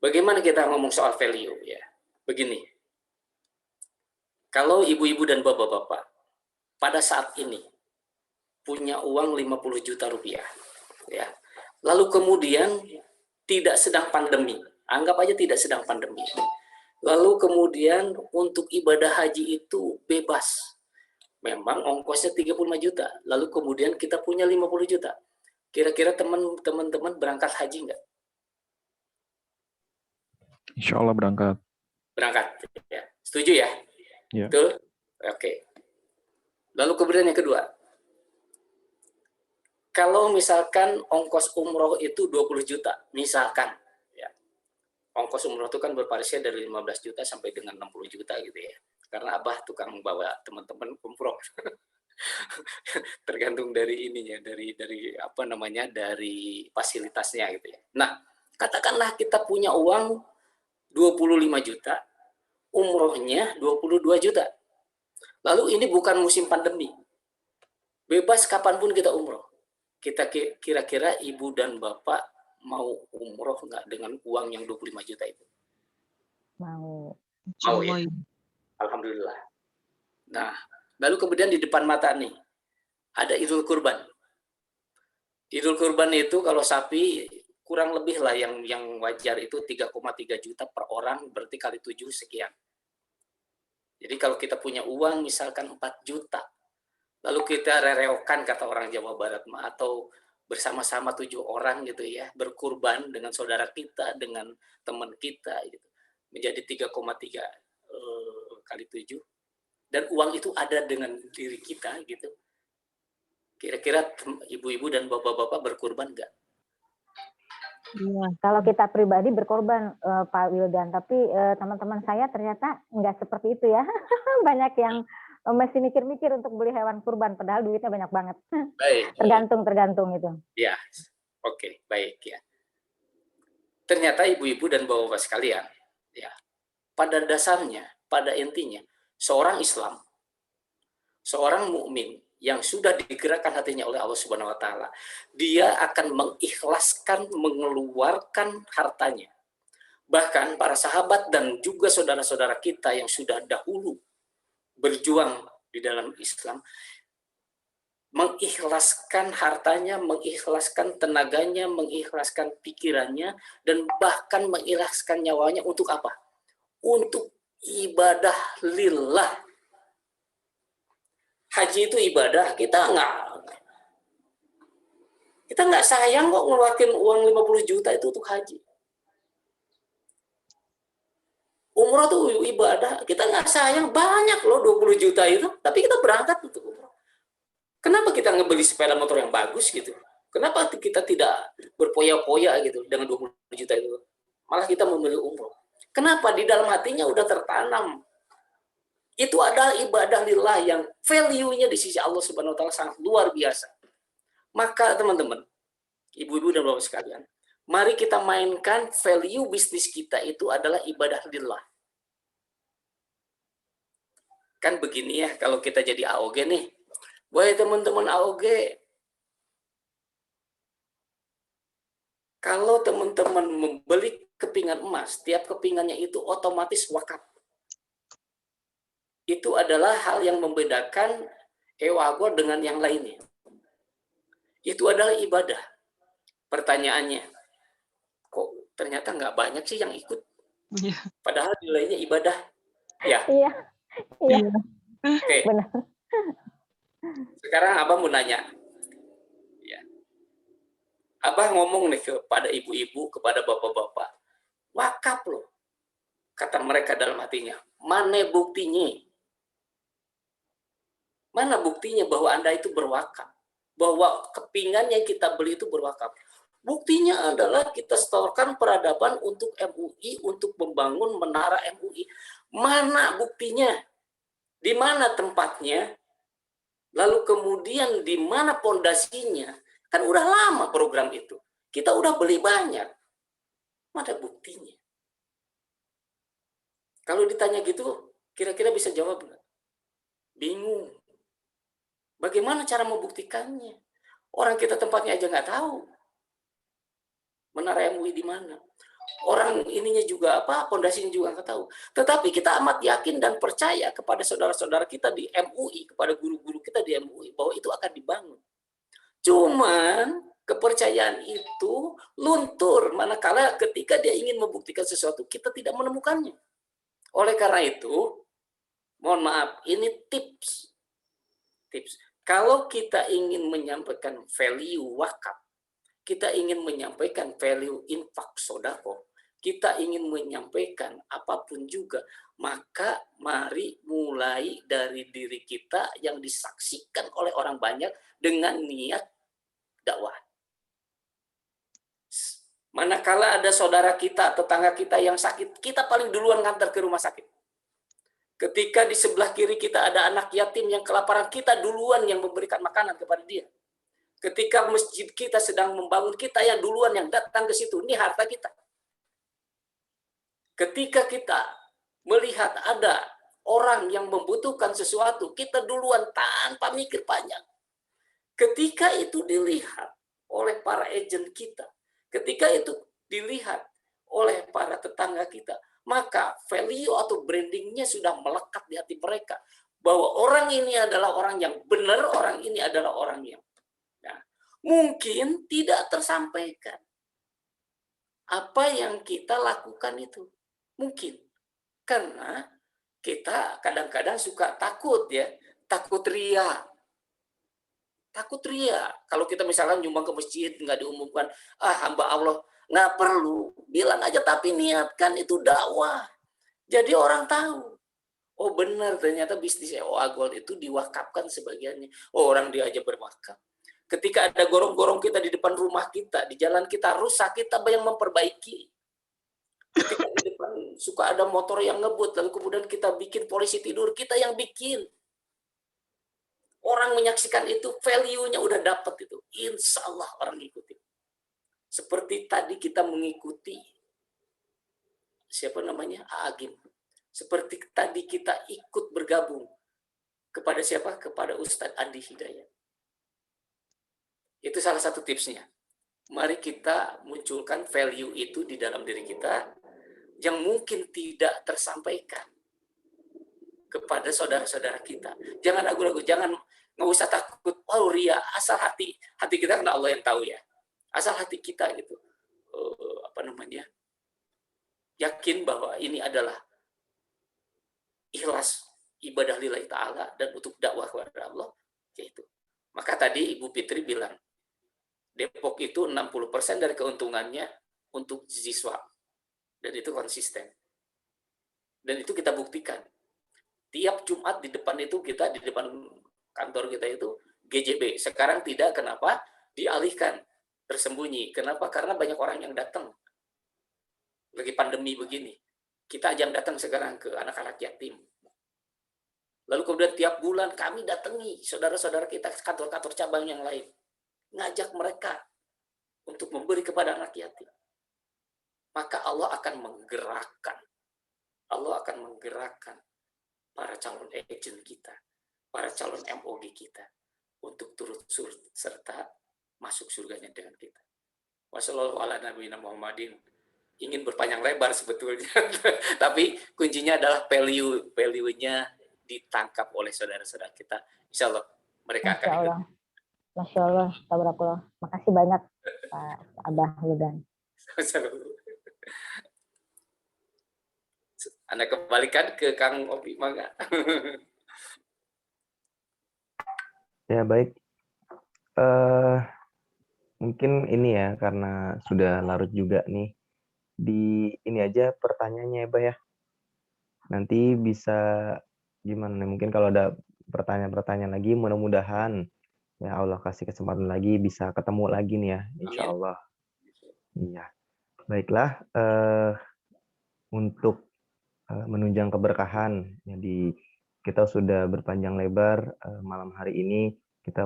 bagaimana kita ngomong soal value ya? Begini. Kalau ibu-ibu dan bapak-bapak pada saat ini punya uang 50 juta rupiah, ya. Lalu kemudian tidak sedang pandemi, anggap aja tidak sedang pandemi. Lalu kemudian untuk ibadah haji itu bebas. Memang ongkosnya 35 juta, lalu kemudian kita punya 50 juta. Kira-kira teman-teman berangkat haji nggak? Insya Allah berangkat. Berangkat, ya. Setuju ya? Ya. Betul? Oke. Lalu kemudian yang kedua, kalau misalkan ongkos umroh itu 20 juta, misalkan, ya, ongkos umroh itu kan bervariasi dari 15 juta sampai dengan 60 juta gitu ya. Karena Abah tukang bawa teman-teman umroh. Tergantung dari ininya, dari apa namanya, dari fasilitasnya gitu ya. Nah, katakanlah kita punya uang 25 juta, umrohnya 22 juta. Lalu ini bukan musim pandemi. Bebas kapanpun kita umroh. Kita kira-kira ibu dan bapak mau umroh nggak dengan uang yang 25 juta itu? Mau. Mau ya? Alhamdulillah. Nah, lalu kemudian di depan mata nih, ada Idul Kurban. Idul Kurban itu kalau sapi kurang lebih lah yang wajar itu 3,3 juta per orang, berarti kali 7 sekian. Jadi kalau kita punya uang misalkan 4 juta, lalu kita rereokan kata orang Jawa Barat atau bersama-sama 7 orang gitu ya, berkurban dengan saudara kita, dengan teman kita gitu. Menjadi 3,3 kali 7. Dan uang itu ada dengan diri kita gitu. Kira-kira ibu-ibu dan bapak-bapak berkurban nggak? Iya, kalau kita pribadi berkorban, Pak Wildan, tapi teman-teman saya ternyata nggak seperti itu ya. Banyak yang mesti mikir-mikir untuk beli hewan kurban, padahal duitnya banyak banget. Baik. Tergantung itu. Ya, oke, baik ya. Ternyata ibu-ibu dan bapak-bapak sekalian, ya, pada dasarnya, pada intinya, seorang Islam, seorang mukmin yang sudah digerakkan hatinya oleh Allah Subhanahu wa taala, dia akan mengikhlaskan mengeluarkan hartanya. Bahkan para sahabat dan juga saudara-saudara kita yang sudah dahulu berjuang di dalam Islam mengikhlaskan hartanya, mengikhlaskan tenaganya, mengikhlaskan pikirannya, dan bahkan mengikhlaskan nyawanya untuk apa? Untuk ibadah lillah. Haji itu ibadah, kita nggak sayang kok ngeluarin uang 50 juta itu untuk haji. Umroh itu ibadah, kita nggak sayang, banyak loh 20 juta itu, tapi kita berangkat untuk umroh. Kenapa kita ngebeli sepeda motor yang bagus gitu? Kenapa kita tidak berpoya-poya gitu dengan 20 juta itu? Malah kita memilih umroh. Kenapa? Di dalam hatinya udah tertanam. Itu adalah ibadah lillah yang value-nya di sisi Allah Subhanahu wa taala sangat luar biasa. Maka teman-teman, ibu-ibu dan bapak sekalian, mari kita mainkan value bisnis kita itu adalah ibadah lillah. Kan begini ya, kalau kita jadi AOG nih, wahai teman-teman AOG, kalau teman-teman membeli kepingan emas, tiap kepingannya itu otomatis wakaf. Itu adalah hal yang membedakan Ewagor dengan yang lainnya. Itu adalah ibadah. Pertanyaannya, kok ternyata nggak banyak sih yang ikut? Iya. Padahal nilainya ibadah. Ya. Iya. Iya. Oke. Benar. Sekarang Abah mau nanya. Ya. Abah ngomong nih kepada ibu-ibu, kepada bapak-bapak. Wakaf loh. Kata mereka dalam hatinya. Mana buktinya? Mana buktinya bahwa Anda itu berwakaf? Bahwa kepingan yang kita beli itu berwakaf. Buktinya adalah kita setorkan peradaban untuk MUI, untuk membangun menara MUI. Mana buktinya? Di mana tempatnya? Lalu kemudian di mana pondasinya? Kan udah lama program itu. Kita udah beli banyak. Mana buktinya? Kalau ditanya gitu, kira-kira bisa jawab nggak? Bingung. Bagaimana cara membuktikannya? Orang kita tempatnya aja nggak tahu. Menara MUI di mana? Orang ininya juga apa, pondasinya juga nggak tahu. Tetapi kita amat yakin dan percaya kepada saudara-saudara kita di MUI, kepada guru-guru kita di MUI, bahwa itu akan dibangun. Cuman kepercayaan itu luntur manakala ketika dia ingin membuktikan sesuatu, kita tidak menemukannya. Oleh karena itu, mohon maaf, ini tips. Kalau kita ingin menyampaikan value wakaf, kita ingin menyampaikan value infak sodako, kita ingin menyampaikan apapun juga, maka mari mulai dari diri kita yang disaksikan oleh orang banyak dengan niat dakwah. Manakala ada saudara kita, tetangga kita yang sakit, kita paling duluan ngantar ke rumah sakit. Ketika di sebelah kiri kita ada anak yatim yang kelaparan, kita duluan yang memberikan makanan kepada dia. Ketika masjid kita sedang membangun, kita yang duluan yang datang ke situ. Ini harta kita. Ketika kita melihat ada orang yang membutuhkan sesuatu, kita duluan tanpa mikir panjang. Ketika itu dilihat oleh para agen kita, ketika itu dilihat oleh para tetangga kita, maka value atau brandingnya sudah melekat di hati mereka. Bahwa orang ini adalah orang yang benar, orang ini adalah orang yang mungkin tidak tersampaikan. Apa yang kita lakukan itu mungkin karena kita kadang-kadang suka takut ya, takut ria. Kalau kita misalnya nyumbang ke masjid nggak diumumkan, hamba Allah, nggak perlu bilang aja, tapi niatkan itu dakwah. Jadi orang tahu. Oh benar, ternyata bisnis EOA Gold itu diwakafkan sebagiannya. Oh orang dia aja berwakaf. Ketika ada gorong-gorong kita di depan rumah kita, di jalan kita rusak, kita yang memperbaiki. Ketika di depan suka ada motor yang ngebut, lalu kemudian kita bikin polisi tidur, kita yang bikin. Orang menyaksikan itu, value-nya udah dapat itu. Insya Allah orang ikuti. Seperti tadi kita mengikuti, siapa namanya? Agim. Seperti tadi kita ikut bergabung. Kepada siapa? Kepada Ustadz Andi Hidayat. Itu salah satu tipsnya. Mari kita munculkan value itu di dalam diri kita yang mungkin tidak tersampaikan kepada saudara-saudara kita. Jangan ragu-ragu, nggak usah takut. Oh ria, asal hati kita karena Allah yang tahu ya. Asal hati kita gitu, yakin bahwa ini adalah ikhlas ibadah lillahi ta'ala dan untuk dakwah kepada Allah, yaitu. Maka tadi Ibu Fitri bilang, Depok itu 60% dari keuntungannya untuk siswa. Dan itu konsisten. Dan itu kita buktikan. Tiap Jumat di depan itu kita, di depan kantor kita itu GJB. Sekarang tidak, kenapa? Dialihkan, tersembunyi. Kenapa? Karena banyak orang yang datang. Lagi pandemi begini. Kita ajang datang sekarang ke anak-anak yatim. Lalu kemudian tiap bulan kami datangi saudara-saudara kita kantor-kantor cabang yang lain. Ngajak mereka untuk memberi kepada anak yatim. Maka Allah akan menggerakkan para calon agent kita, para calon MOG kita untuk turut serta masuk surganya dengan kita. Wassalamualaikum. Ingin berpanjang lebar sebetulnya, tapi kuncinya adalah value-nya ditangkap oleh saudara-saudara kita. Insya Allah mereka akan ikut. Masya Allah, tabarakallah. Makasih banyak Pak Abah Ludan. Anda kembalikan ke Kang Opi, mangga. Ya baik. Mungkin ini ya karena sudah larut juga nih. Di ini aja pertanyaannya ya, Bah ya. Nanti bisa gimana nih? Mungkin kalau ada pertanyaan-pertanyaan lagi, mudah-mudahan ya Allah kasih kesempatan lagi bisa ketemu lagi nih ya, insya Allah. Iya, baiklah. Untuk menunjang keberkahan ya di kita sudah berpanjang lebar malam hari ini. Kita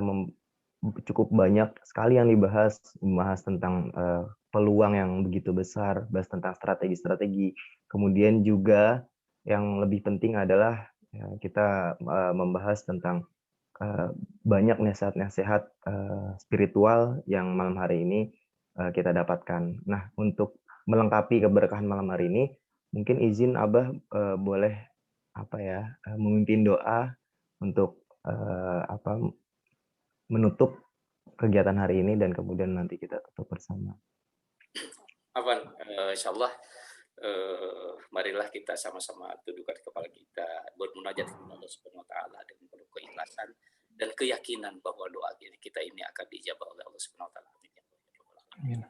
cukup banyak sekali yang membahas tentang peluang yang begitu besar, bahas tentang strategi-strategi. Kemudian juga yang lebih penting adalah kita membahas tentang banyak nasihat-nasihat spiritual yang malam hari ini kita dapatkan. Nah, untuk melengkapi keberkahan malam hari ini, mungkin izin Abah boleh memimpin doa untuk menutup kegiatan hari ini dan kemudian nanti kita tutup bersama. Insyaallah, marilah kita sama-sama tundukkan kepala kita, bermunajat kepada Allah Subhanahu wa taala dengan penuh keikhlasan dan keyakinan bahwa doa kita ini akan dijabah oleh Allah Subhanahu wa taala. Amin.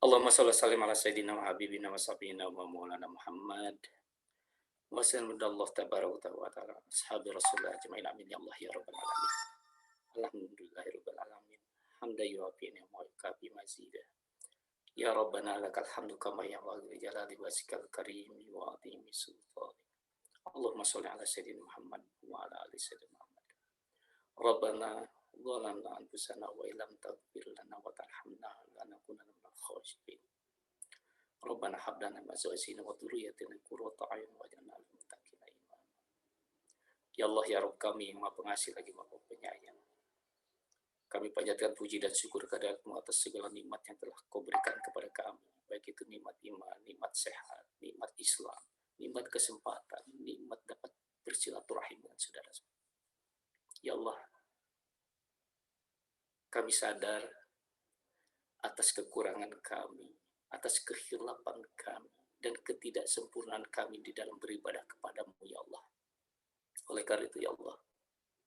Allahumma shalli wa sallim ala sayyidina wa habibina wa safina wa maulana Muhammad wa sallallahu tabaraka wa taala ashabi Rasulullah ajmain. Amin ya Allah ya rabbal alamin. Alhamdulillahirabbil alamin. Hamdan yuwafi ni'mahu wa yukafi mazidah. Ya Rabbana lakal hamdu kama yanbaghi li jalali wajhikal karim wa 'azimi sultanik. Allahumma shalli ala sayyidina Muhammad wa ala ali sayyidina Muhammad. Rabbana zalamna anfusana wa illam taghfir lana wa tarhamna lanakunanna minal khasirin. Rabbana hab lana min azwajina wa dhurriyyatina qurrata a'yun waj'alna lil muttaqina imama. Ya Allah ya Rabb kami yang Maha Pengasih lagi Maha Penyayang. Kami panjatkan puji dan syukur kehadirat-Mu atas segala nikmat yang telah Kau berikan kepada kami, baik itu nikmat iman, nikmat sehat, nikmat Islam, nikmat kesempatan, nikmat dapat bersilaturahim dengan saudara-saudara. Ya Allah, kami sadar atas kekurangan kami, atas kehilapan kami, dan ketidaksempurnaan kami di dalam beribadah kepadamu, ya Allah. Oleh karena itu, ya Allah,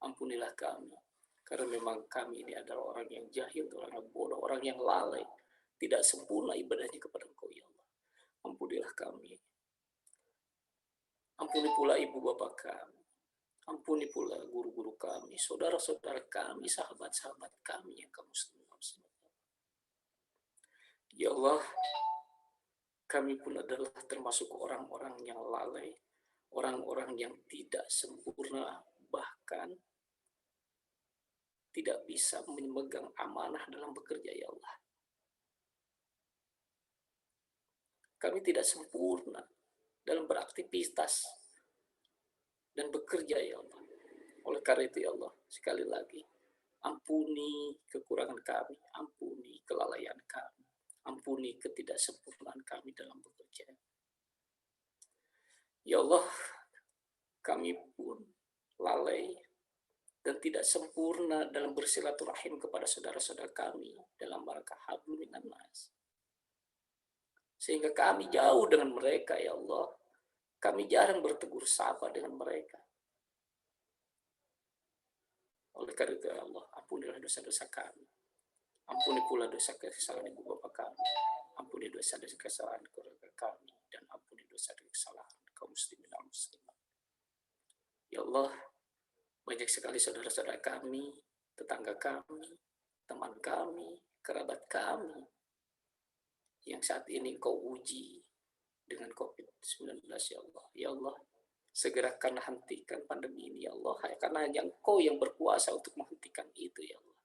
ampunilah kami. Karena memang kami ini adalah orang yang jahil, orang yang bodoh, orang yang lalai, tidak sempurna ibadahnya kepada Engkau, ya Allah. Ampunilah kami. Ampuni pula ibu bapak kami. Ampuni pula guru-guru kami, saudara-saudara kami, sahabat-sahabat kami yang Kamu semua. Ya Allah, kami pun adalah termasuk orang-orang yang lalai, orang-orang yang tidak sempurna, bahkan tidak bisa memegang amanah dalam bekerja, ya Allah. Kami tidak sempurna dalam beraktivitas dan bekerja, ya Allah. Oleh karena itu, ya Allah, sekali lagi, ampuni kekurangan kami, ampuni kelalaian kami, ampuni ketidaksempurnaan kami dalam bekerja. Ya Allah, kami pun lalai dan tidak sempurna dalam bersilaturahim kepada saudara-saudara kami dalam rangka hablum minan nas. Sehingga kami jauh dengan mereka, ya Allah. Kami jarang bertegur sapa dengan mereka. Oleh karena itu, ya Allah, ampunilah dosa-dosa kami. Ampuni pula dosa kesalahan ibu bapak kami. Ampuni dosa-dosa kesalahan keluarga kami. Dan ampuni dosa-dosa kesalahan kaum muslimin dan muslimat. Ya Allah, banyak sekali saudara-saudara kami, tetangga kami, teman kami, kerabat kami, yang saat ini Engkau uji dengan COVID-19, ya Allah. Ya Allah, segerakan hentikan pandemi ini, ya Allah. Karena hanya Engkau yang berkuasa untuk menghentikan itu, ya Allah.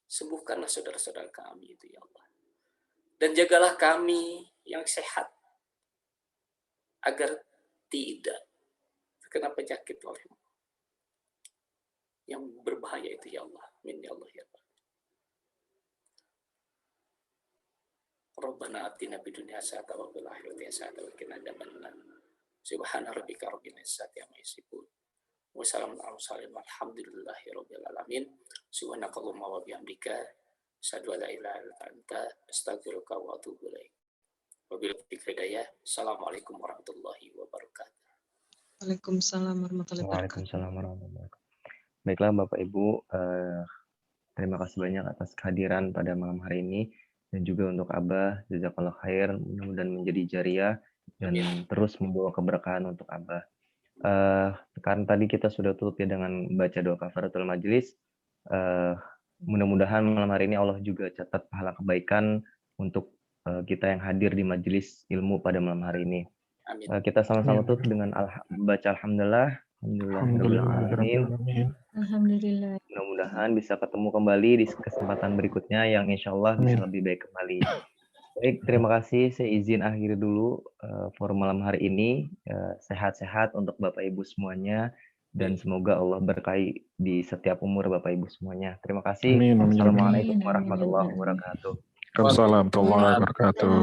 Sembuhkanlah saudara-saudara kami itu, ya Allah. Dan jagalah kami yang sehat, agar tidak terkena penyakit oleh-Mu yang berbahaya itu, ya Allah. Amin ya Allah ya Allah. Rabbana atina fid dunya hasanah wa fil akhirati hasanah wa qina adzabannar. Subhana rabbika rabbil izzati amma yasifun. Wa salamun alal mursalin walhamdulillahi rabbil alamin. Subhanakallahumma wa bihamdika asyhadu an la ilaha illa anta astaghfiruka wa atubu ilaik. Wabillahi taufiq hidayah. Assalamualaikum warahmatullahi wabarakatuh. Waalaikumsalam warahmatullahi wabarakatuh. Waalaikumsalam warahmatullahi wabarakatuh. Baiklah Bapak Ibu, terima kasih banyak atas kehadiran pada malam hari ini, dan juga untuk Abah, jazakallah khair, mudah-mudahan menjadi jariah dan terus membawa keberkahan untuk Abah. Karena tadi kita sudah tutup ya dengan baca doa kafaratul majelis, mudah-mudahan malam hari ini Allah juga catat pahala kebaikan untuk kita yang hadir di majelis ilmu pada malam hari ini. Kita sama-sama tutup dengan baca alhamdulillah. Alhamdulillahirrahmanirrahim. Alhamdulillah. Mudah-mudahan bisa ketemu kembali di kesempatan berikutnya yang insya Allah bisa lebih baik kembali. Baik, terima kasih. Saya izin akhiri dulu forum malam hari ini. Sehat-sehat untuk Bapak Ibu semuanya. Dan semoga Allah berkahi di setiap umur Bapak Ibu semuanya. Terima kasih. Amin. Assalamualaikum warahmatullahi wabarakatuh. Waalaikumsalam warahmatullahi wabarakatuh.